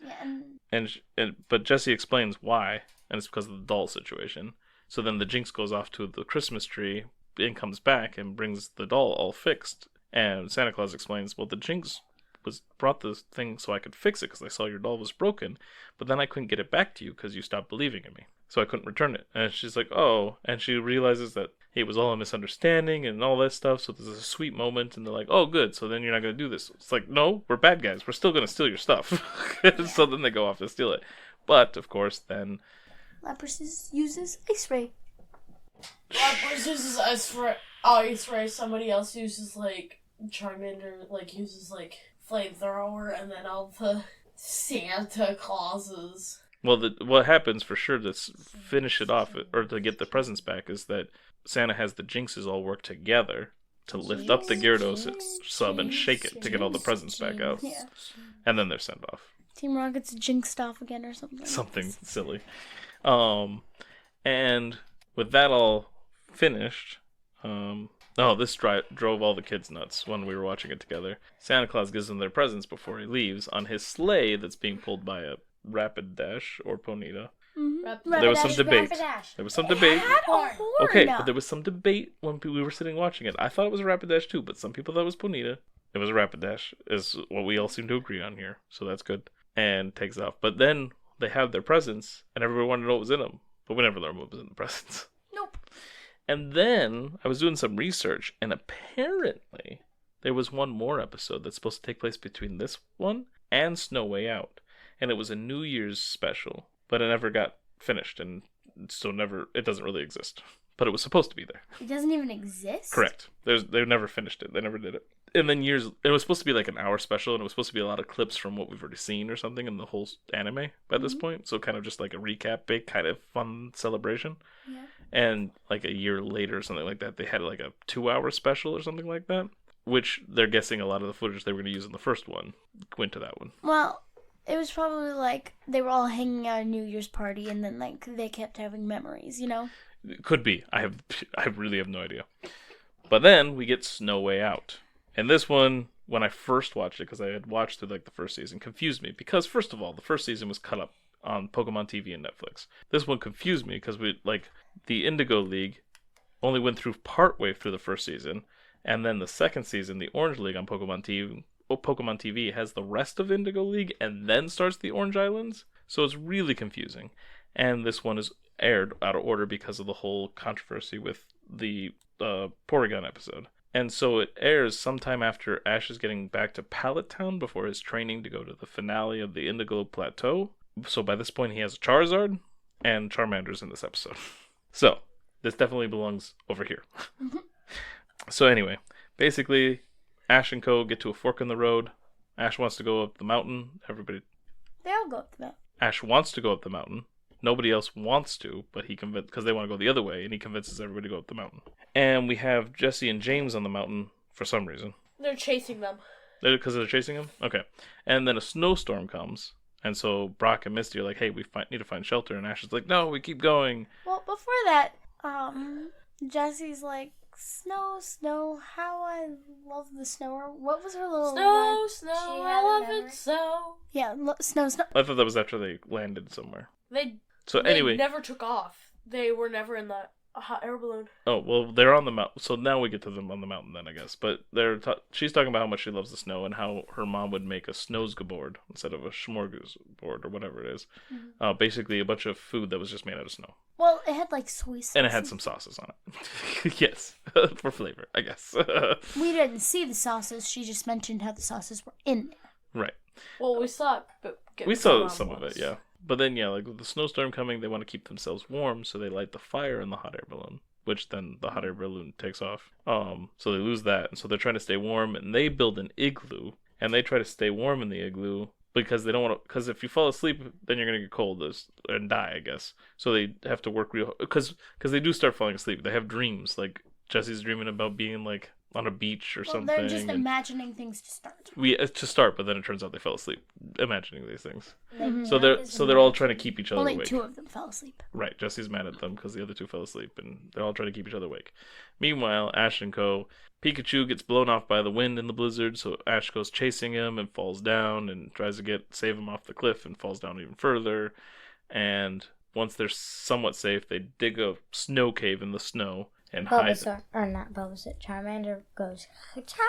Yeah, But Jessie explains why, and it's because of the doll situation. So then the Jinx goes off to the Christmas tree and comes back and brings the doll all fixed. And Santa Claus explains, well, the Jinx brought this thing so I could fix it because I saw your doll was broken, but then I couldn't get it back to you because you stopped believing in me. So I couldn't return it. And she's like, oh. And she realizes that it was all a misunderstanding and all that stuff. So there's a sweet moment. And they're like, oh, good. So then you're not going to do this. It's like, no, we're bad guys. We're still going to steal your stuff. So then they go off to steal it. But, of course, then... Lapras uses Ice Ray. Lapras uses Ice Ray. Somebody else uses, like, Charmander, like, uses, like, Flamethrower. And then all the Santa Clauses... Well, what happens for sure to finish it off, or to get the presents back, is that Santa has the Jinxes all work together to lift up the Gyarados sub and shake it to get all the presents back out. Yeah. And then they're sent off. Team Rocket's jinxed off again or something. Something silly. And with that all finished, this drove all the kids nuts when we were watching it together. Santa Claus gives them their presents before he leaves on his sleigh that's being pulled by a Rapidash or Ponyta. Mm-hmm. There was some debate. Rapidash. There was some debate. Horn. Okay, but there was some debate when we were sitting watching it. I thought it was a Rapidash too, but some people thought it was Ponyta. It was a Rapidash, is what we all seem to agree on here. So that's good. And takes off. But then they have their presents, and everybody wanted to know what was in them. But we never learned what was in the presents. Nope. And then I was doing some research, and apparently there was one more episode that's supposed to take place between this one and Snow Way Out. And it was a New Year's special, but it never got finished, and so it doesn't really exist. But it was supposed to be there. It doesn't even exist? Correct. They never finished it. They never did it. And then it was supposed to be like an hour special, and it was supposed to be a lot of clips from what we've already seen or something in the whole anime by this point. So kind of just like a recap, big kind of fun celebration. Yeah. And like a year later or something like that, they had like a 2-hour special or something like that, which they're guessing a lot of the footage they were going to use in the first one went to that one. Well, it was probably like they were all hanging out at a New Year's party, and then like they kept having memories, you know? Could be. I really have no idea. But then we get Snow Way Out. And this one, when I first watched it, because I had watched through like the first season, confused me. Because first of all, the first season was cut up on Pokemon TV and Netflix. This one confused me because the Indigo League only went through partway through the first season. And then the second season, the Orange League on Pokemon TV has the rest of Indigo League and then starts the Orange Islands. So it's really confusing. And this one is aired out of order because of the whole controversy with the Porygon episode. And so it airs sometime after Ash is getting back to Pallet Town before his training to go to the finale of the Indigo Plateau. So by this point he has a Charizard and Charmander's in this episode. So this definitely belongs over here. So anyway, basically Ash and Co. get to a fork in the road. Ash wants to go up the mountain. They all go up the mountain. Ash wants to go up the mountain. Nobody else wants to, but because they want to go the other way, and he convinces everybody to go up the mountain. And we have Jesse and James on the mountain for some reason. They're chasing them. Because they're chasing him? Okay. And then a snowstorm comes, and so Brock and Misty are like, hey, we need to find shelter, and Ash is like, no, we keep going. Well, before that, Jesse's like, Snow, how I love the snow. Or what was her little line? Snow, I love it so. Yeah, snow. I thought that was after they landed somewhere. They anyway, never took off. They were never in the hot air balloon. Oh, well, they're on the mountain. So now we get to them on the mountain then, I guess. But she's talking about how much she loves the snow and how her mom would make a snowsgeboard instead of a smorgasbord or whatever it is. Mm-hmm. Basically a bunch of food that was just made out of snow. Well, it had like soy sauce. And it had some sauces on it. Yes, for flavor, I guess. We didn't see the sauces. She just mentioned how the sauces were in there. Right. Well, we saw it, but we saw some of it, yeah. But then, yeah, like with the snowstorm coming, they want to keep themselves warm, so they light the fire in the hot air balloon. which then the hot air balloon takes off. So they lose that, and so they're trying to stay warm, and they build an igloo, and they try to stay warm in the igloo because they don't want to. Because if you fall asleep, then you're gonna get cold and die, I guess. So they have to work real because they do start falling asleep. They have dreams, like Jesse's dreaming about being like on a beach or something. They're just imagining things to start. To start, but then it turns out they fell asleep imagining these things. Mm-hmm. So they're all trying to keep each other Only awake. 2 of them fell asleep. Right, Jesse's mad at them because the other 2 fell asleep, and they're all trying to keep each other awake. Meanwhile, Ash and Co. Pikachu gets blown off by the wind in the blizzard, so Ash goes chasing him and falls down and tries to save him off the cliff and falls down even further. And once they're somewhat safe, they dig a snow cave in the snow and hide. Not Bulbasaur. Charmander goes, cha!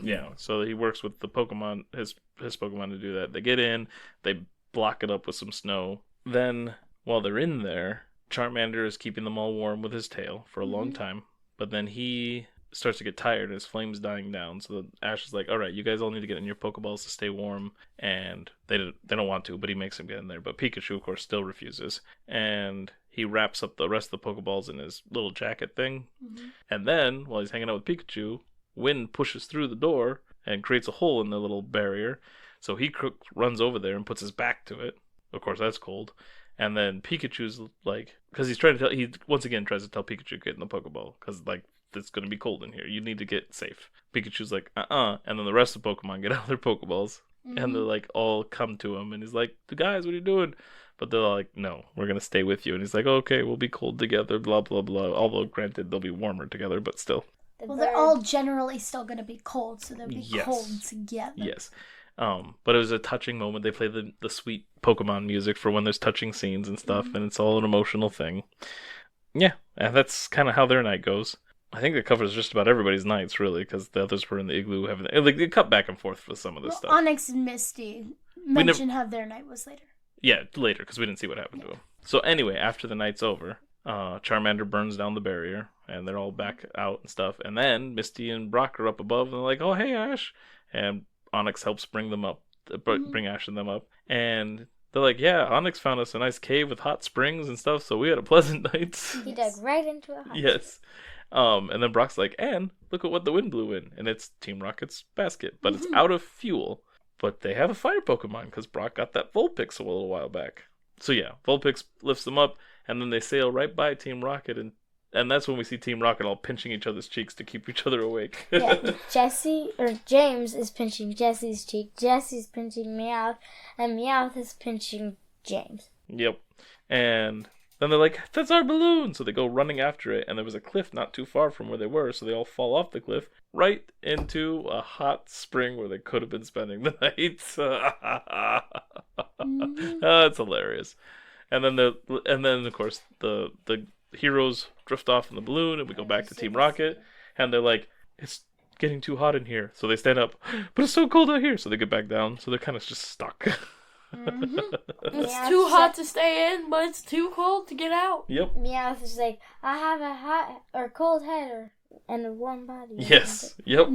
Yeah, so he works with the Pokemon, his Pokemon to do that. They get in, they block it up with some snow. Then, while they're in there, Charmander is keeping them all warm with his tail for a long time. But then he starts to get tired and his flame's dying down. So Ash is like, all right, you guys all need to get in your Pokeballs to stay warm. And they don't want to, but he makes them get in there. But Pikachu, of course, still refuses. And he wraps up the rest of the Pokeballs in his little jacket thing. Mm-hmm. And then, while he's hanging out with Pikachu, wind pushes through the door and creates a hole in the little barrier. So he runs over there and puts his back to it. Of course, that's cold. And then Pikachu's like, because he once again tries to tell Pikachu to get in the Pokeball. Because, like, it's going to be cold in here. You need to get safe. Pikachu's like, And then the rest of the Pokemon get out of their Pokeballs. Mm-hmm. And they're like, all come to him. And he's like, guys, what are you doing? But they're like, no, we're going to stay with you. And he's like, okay, we'll be cold together, blah, blah, blah. Although, granted, they'll be warmer together, but still. Well, they're all generally still going to be cold, so they'll be cold together. Yes. But it was a touching moment. They play the sweet Pokemon music for when there's touching scenes and stuff, and it's all an emotional thing. Yeah, and that's kind of how their night goes. I think it covers just about everybody's nights, really, because the others were in the igloo having... They cut back and forth with some of this stuff. Onyx and Misty mentioned how their night was later. Yeah, later, because we didn't see what happened to him. So anyway, after the night's over, Charmander burns down the barrier, and they're all back out and stuff. And then Misty and Brock are up above, and they're like, oh, hey, Ash. And Onyx helps bring them up, bring Ash and them up. And they're like, yeah, Onyx found us a nice cave with hot springs and stuff, so we had a pleasant night. He dug right into a hot Yes. And then Brock's like, and look at what the wind blew in. And it's Team Rocket's basket, but it's out of fuel. But they have a fire Pokemon because Brock got that Vulpix a little while back. So yeah, Vulpix lifts them up, and then they sail right by Team Rocket, and that's when we see Team Rocket all pinching each other's cheeks to keep each other awake. Yeah, James is pinching Jesse's cheek, Jesse's pinching Meowth, and Meowth is pinching James. Yep. And then they're like, that's our balloon! So they go running after it, and there was a cliff not too far from where they were, so they all fall off the cliff right into a hot spring where they could have been spending the night. That's hilarious. And then of course the heroes drift off in the balloon, and we go back to Team Rocket, and they're like, it's getting too hot in here. So they stand up, but it's so cold out here. So they get back down. So they're kind of just stuck. It's too hot to stay in, but it's too cold to get out. Yep. Meowth is like, I have a hot or cold head and a warm body. Yes. Yep.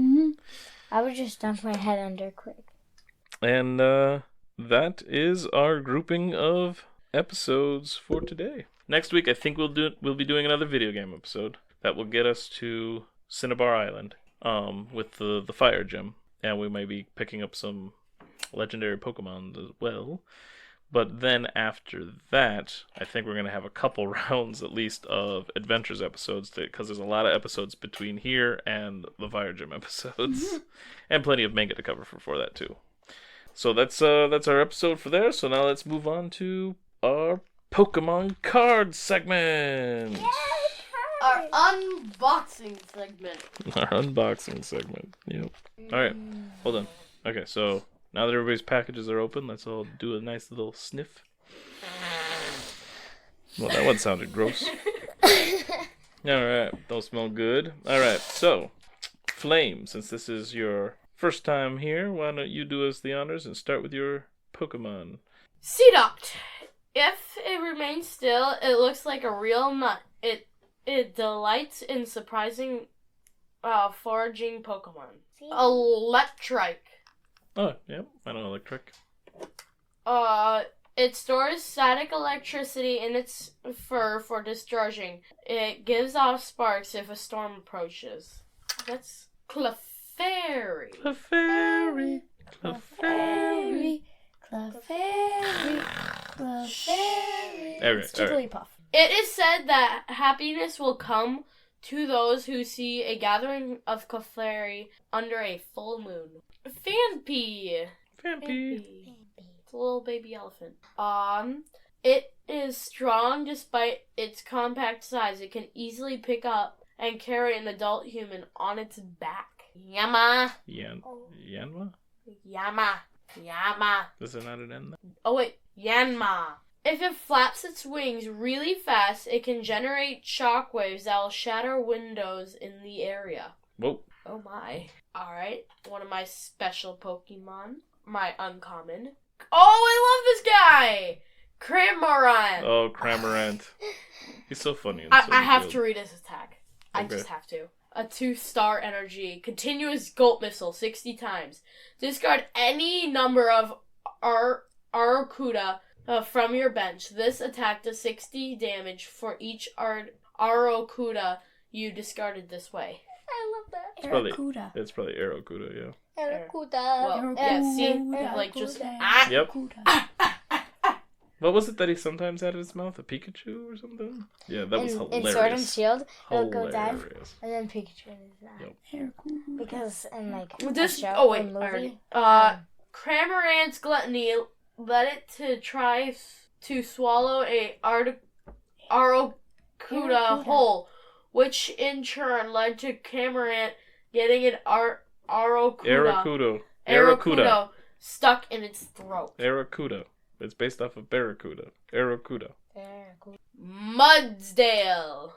I would just dump my head under quick. And that is our grouping of episodes for today. Next week, I think we'll be doing another video game episode that will get us to Cinnabar Island, with the fire gym, and we might be picking up some legendary Pokemon as well. But then after that, I think we're going to have a couple rounds at least of Adventures episodes, because there's a lot of episodes between here and the Fire Gym episodes. And plenty of manga to cover for that too. So that's our episode for there. So now let's move on to our Pokemon card segment. Yay, Our unboxing segment. Our unboxing segment. Yep. Alright, hold on. Okay, so now that everybody's packages are open, let's all do a nice little sniff. Well, that one sounded gross. Alright, don't smell good. Alright, so, Flame, since this is your first time here, why don't you do us the honors and start with your Pokemon? Seeduct. If it remains still, it looks like a real nut. It delights in surprising foraging Pokemon. Electrike. Oh, yeah, I know Electric. It stores static electricity in its fur for discharging. It gives off sparks if a storm approaches. That's Clefairy. Clefairy. Clefairy. Clefairy. Clefairy. Alright, Jigglypuff. It is said that happiness will come to those who see a gathering of Clefairy under a full moon. Phanpy. Phanpy. It's a little baby elephant. It is strong despite its compact size. It can easily pick up and carry an adult human on its back. Yama. Yanma? Yama. Is there not an N? Oh wait, Yanma. If it flaps its wings really fast, it can generate shockwaves that will shatter windows in the area. Whoa. Oh my. Alright, one of my special Pokemon. My uncommon. Oh, I love this guy! Cramorant. Oh, Cramorant. He's so funny. I have to read his attack. I just have to. A 2-star energy. Continuous Gold Missile 60 times. Discard any number of Aracuda from your bench. This attack does 60 damage for each Aracuda you discarded this way. I love that. Aracuda. It's probably Aracuda, yeah. Aracuda. Well, yeah, see? Aracuda. Like, just... Yep. What was it that he sometimes had in his mouth? A Pikachu or something? Yeah, that was hilarious. In Sword and Shield, it'll go dive, Hilarious. and then Pikachu is that. Yep. Because in like This... a show, Oh, wait. a movie, Cramorant's Gluttony led it to try to swallow a Aracuda whole, which in turn led to Cramorant getting an Aracuda stuck in its throat. Aracuda. It's based off of Barracuda. Aracuda. Mudsdale.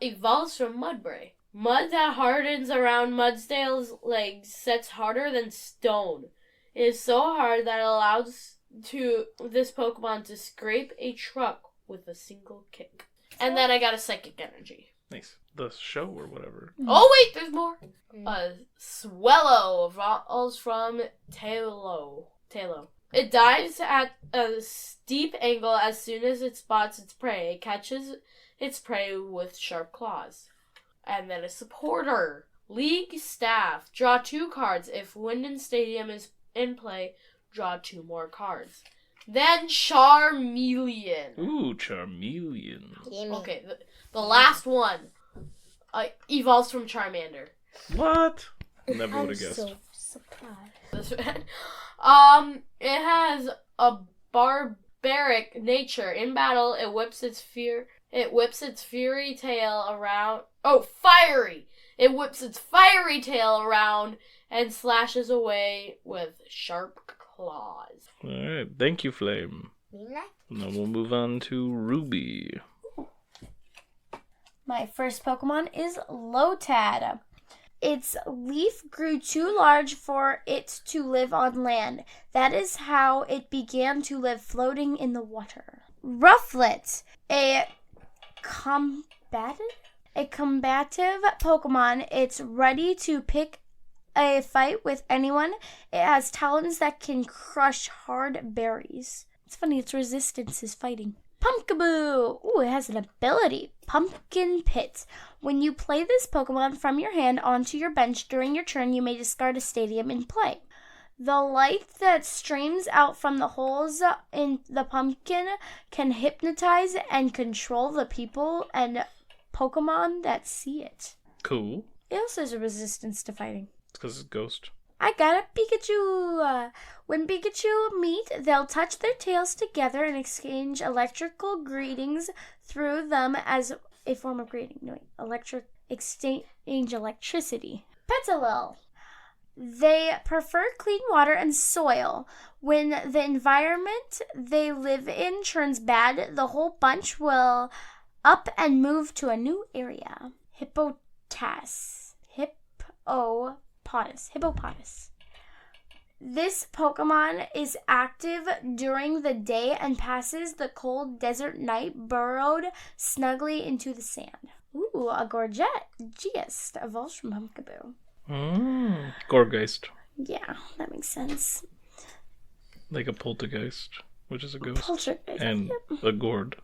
Evolves from Mudbray. Mud that hardens around Mudsdale's legs sets harder than stone. It is so hard that it allows this Pokemon to scrape a truck with a single kick. And then I got a Psychic Energy. Nice. The show or whatever. Oh wait, there's more. Swellow evolves from Tailo. It dives at a steep angle as soon as it spots its prey. It catches its prey with sharp claws. And then a supporter. League staff. Draw 2 cards. If Winden Stadium is in play, draw 2 more cards. Then Charmeleon. Ooh, Charmeleon. Okay, the last one evolves from Charmander. What? Never would have guessed. So surprised. It has a barbaric nature. In battle, it whips its fury tail around. Oh, fiery! It whips its fiery tail around and slashes away with sharp claws. Alright, thank you, Flame. Now we'll move on to Ruby. My first Pokemon is Lotad. Its leaf grew too large for it to live on land. That is how it began to live floating in the water. Rufflet, a combative Pokemon. It's ready to pick a fight with anyone. It has talons that can crush hard berries. It's funny, its resistance is fighting. Pumpkaboo! Ooh, it has an ability. Pumpkin Pit. When you play this Pokemon from your hand onto your bench during your turn, you may discard a stadium in play. The light that streams out from the holes in the pumpkin can hypnotize and control the people and Pokemon that see it. Cool. It also has a resistance to fighting. It's because it's Ghost. I got a Pikachu! When Pikachu meet, they'll touch their tails together and exchange electrical greetings through them as a form of greeting. No, exchange electricity. Petalil. They prefer clean water and soil. When the environment they live in turns bad, the whole bunch will up and move to a new area. Hippopotamus. This Pokemon is active during the day and passes the cold desert night burrowed snugly into the sand. Ooh, a Gorgeist evolves from Pumpkaboo. Gorgeist. Yeah, that makes sense. Like a poltergeist. which is a ghost, Poltergeist. and a gourd.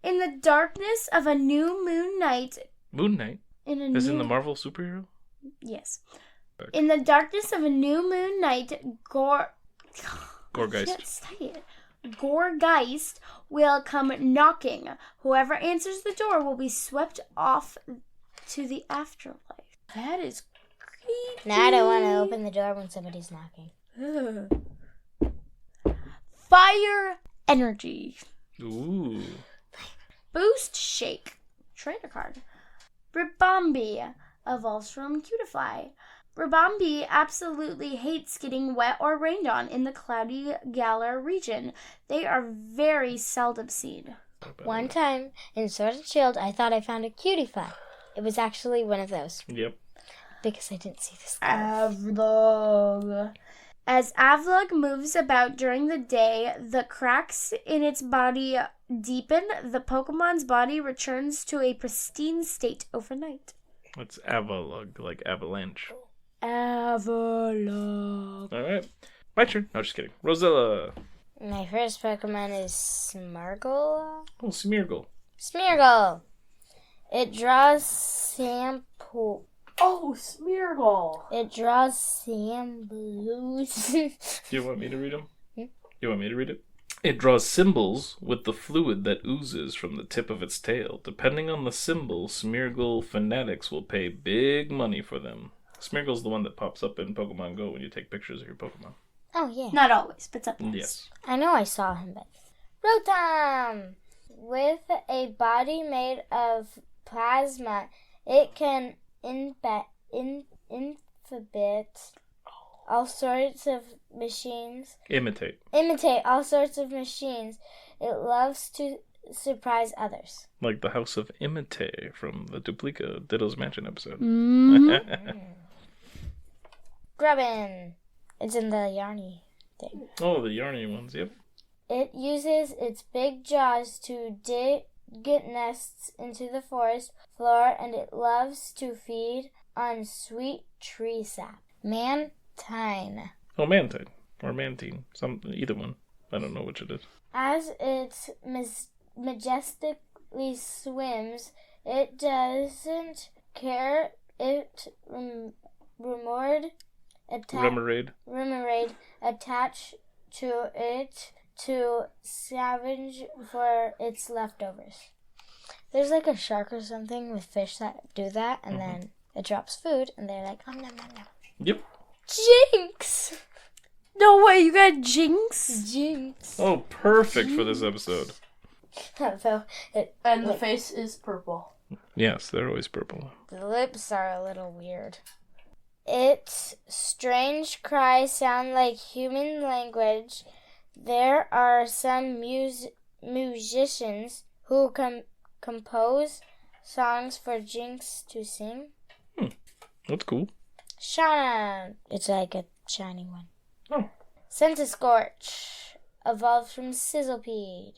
In the darkness of a new moon night. Moon Knight? In in the Marvel superhero? Yes. In the darkness of a new moon night, Gorgeist will come knocking. Whoever answers the door will be swept off to the afterlife. That is creepy. Now I don't want to open the door when somebody's knocking. Fire energy. Ooh. Boost Shake. Trainer card. Ribombi evolves from Cutify. Ribombi absolutely hates getting wet or rained on in the cloudy Galar region. They are very seldom seen. One time in Sword and Shield, I thought I found a Cutify. It was actually one of those. Yep. Because I didn't see this. Avlog. As Avlog moves about during the day, the cracks in its body deepen. The Pokemon's body returns to a pristine state overnight. It's Avalug, like avalanche. Avalog. Alright. My turn. No, just kidding. Rosella. My first Pokemon is Smeargle. Oh, Smeargle. Smeargle. It draws sample. Oh, Smeargle. It draws symbols. Do you want me to read them? You want me to read it? It draws symbols with the fluid that oozes from the tip of its tail. Depending on the symbol, Smeargle fanatics will pay big money for them. Smeargle's the one that pops up in Pokemon Go when you take pictures of your Pokemon. Oh, yeah. Not always, but sometimes. Yes. I know I saw him, but... Rotom! With a body made of plasma, it can inhibit all sorts of machines. Imitate. Imitate all sorts of machines. It loves to surprise others. Like the House of Imite from the Duplica Diddle's Mansion episode. Grubbin. It's in the Yarny thing. Oh, the Yarny ones, yep. It uses its big jaws to dig nests into the forest floor, and it loves to feed on sweet tree sap. Mantine. Oh, Mantine. Or Mantine. Either one. I don't know which it is. As it majestically swims, it doesn't care if Remoraid attached to it to scavenge for its leftovers. There's like a shark or something with fish that do that, and then it drops food, and they're like, oh, nom, nom, nom. Yep. Jinx! No way, you got Jinx? Jinx. Oh, perfect for this episode. So And the face is purple. Yes, they're always purple. the lips are a little weird. Its strange cries sound like human language. There are some musicians who compose songs for Jinx to sing. That's cool. Shauna. It's like a shiny one. Oh. Centiskorch evolved from Sizzlepede.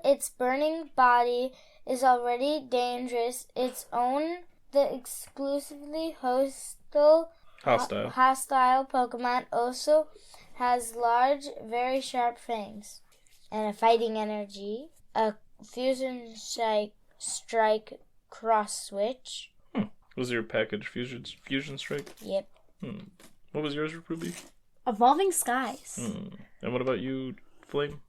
Its burning body is already dangerous. Its own the exclusively hostile Pokemon also has large, very sharp fangs and a fighting energy, a fusion strike cross switch. Was your package Fusion Strike? Yep. What was yours, Ruby? Evolving Skies. And what about you, Flame?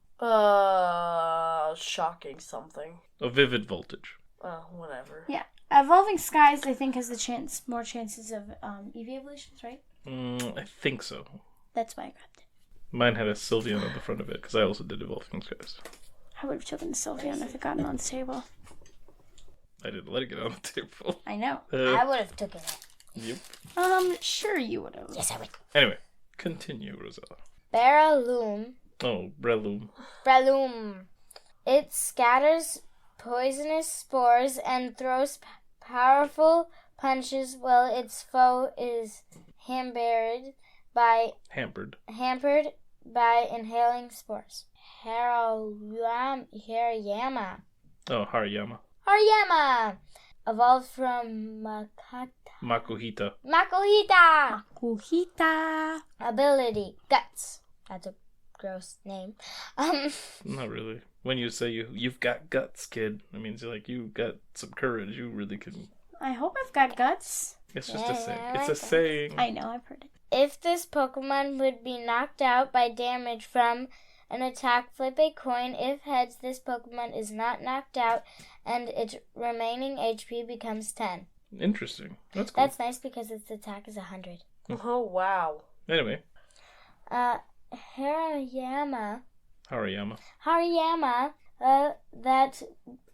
Shocking something. A Vivid Voltage. Whatever. Yeah. Evolving Skies, I think, has more chances of EV evolutions, right? I think so. That's why I grabbed it. Mine had a Sylveon on the front of it, because I also did Evolving Skies. I would have taken the Sylveon if it got on the table. I didn't let it get on the table. I know. I would have taken it. Yep. Sure you would have. Yes, I would. Anyway, continue, Rosella. Baraloom. Oh, Breloom. Breloom. It scatters poisonous spores and throws powerful punches while its foe is hampered by inhaling spores. Hariyama. Oh, Hariyama. Hariyama evolved from Makuhita. Makuhita. Kuhita. Ability, guts. That's a gross name. Not really. When you say you've got guts, kid, it means you've got some courage. You really can. I hope I've got guts. It's just a saying. I It's like a that. saying. I know, I've heard it. If this Pokemon would be knocked out by damage from an attack, flip a coin. If heads, this Pokemon is not knocked out, and its remaining HP becomes 10. Interesting. That's cool. That's nice because its attack is 100. Oh, wow. Anyway, Hariyama, Hariyama. that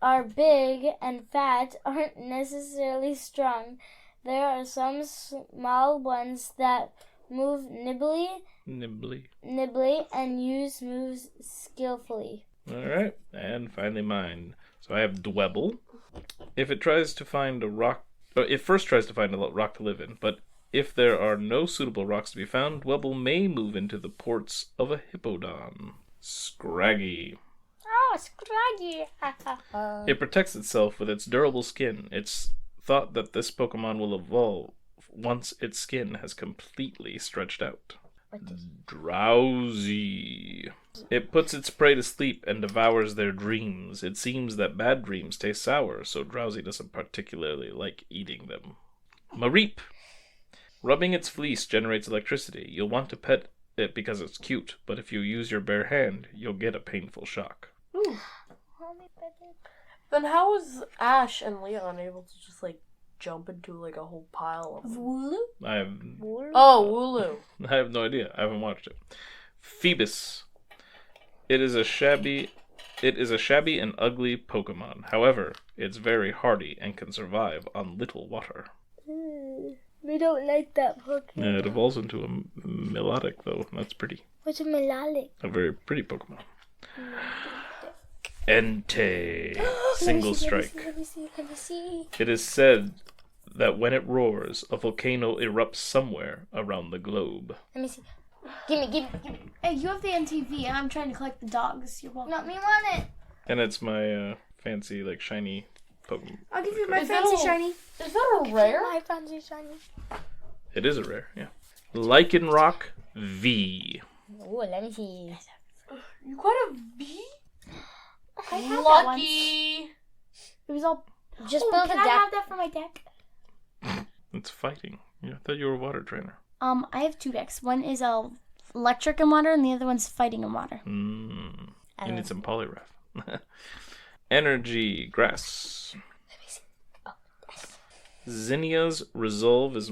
are big and fat aren't necessarily strong. There are some small ones that move nimbly and use moves skillfully. Alright, and finally mine. So I have Dwebble. If it tries to find a rock, it first tries to find a rock to live in, but if there are no suitable rocks to be found, Dwebble may move into the ports of a Hippowdon. Scraggy. Oh, Scraggy! It protects itself with its durable skin. It's thought that this Pokemon will evolve once its skin has completely stretched out. Drowsy. It puts its prey to sleep and devours their dreams. It seems that bad dreams taste sour, so Drowsy doesn't particularly like eating them. Mareep. Rubbing its fleece generates electricity. You'll want to pet it because it's cute, but if you use your bare hand, you'll get a painful shock. Ooh. Then how was Ash and Leon able to just, jump into, a whole pile of them? Wooloo? I have Oh, Wooloo. I have no idea. I haven't watched it. Phoebus. It is a shabby and ugly Pokemon. However, it's very hardy and can survive on little water. We don't like that Pokemon. It evolves into a Melodic, though. That's pretty. What's a Melodic? A very pretty Pokemon. Entei. Single strike. Let me see. It is said that when it roars, a volcano erupts somewhere around the globe. Let me see. Give me. Hey, you have the NTV, and I'm trying to collect the dogs. You're welcome. Not me want it. And it's my fancy, shiny Pokemon. I'll give you my Is fancy that a- shiny. Is that a rare? My fancy shiny. It is a rare, yeah. Lycanroc V. Oh, let me see. You got a V? I had that Lucky. It was all. Just Oh, build a can I deck. have that for my deck? It's fighting. Yeah, I thought you were a water trainer. I have 2 decks. One is electric and water, and the other one's fighting and water. You need some Poliwrath. Energy Grass. Let me see. Oh, yes. Zinnia's Resolve is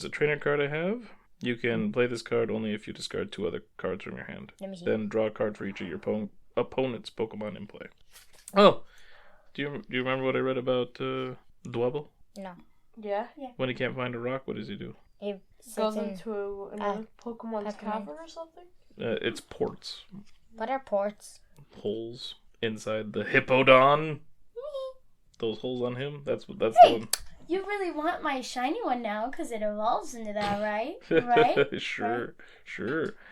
a trainer card I have. You can play this card only if you discard 2 other cards from your hand. Let me see. Then draw a card for each of your opponent's Pokemon in play. Oh, do you remember what I read about Dwebble? No. Yeah. When he can't find a rock, what does he do? He Goes sits in. into another Pokemon's Pokemon. cavern or something? It's ports. What are ports? Holes inside the Hippowdon. Those holes on him. That's the one. You really want my shiny one now, because it evolves into that, right? Right? Sure.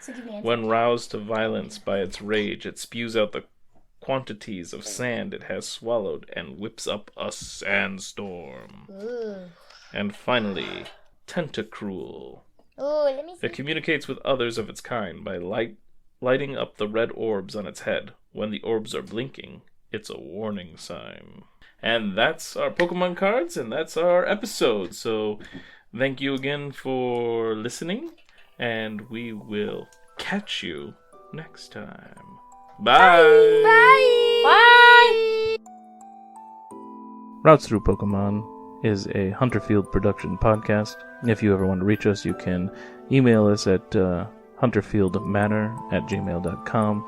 So give me a When roused to violence by its rage, it spews out the quantities of sand it has swallowed and whips up a sandstorm. Ooh. And finally, Tentacruel. Ooh, let me see. It communicates with others of its kind by lighting up the red orbs on its head. When the orbs are blinking, it's a warning sign. And that's our Pokemon cards, and that's our episode. So thank you again for listening, and we will catch you next time. Bye! Bye. Routes Through Pokemon is a Hunterfield production podcast. If you ever want to reach us, you can email us at hunterfieldmanor@gmail.com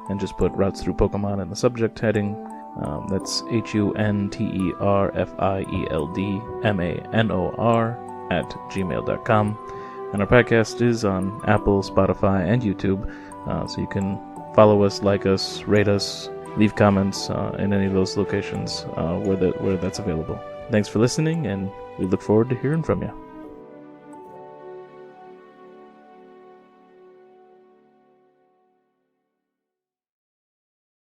and just put Routes Through Pokemon in the subject heading. That's hunterfieldmanor@gmail.com. And our podcast is on Apple, Spotify, and YouTube, so you can follow us, like us, rate us, leave comments in any of those locations where that's available. Thanks for listening, and we look forward to hearing from you.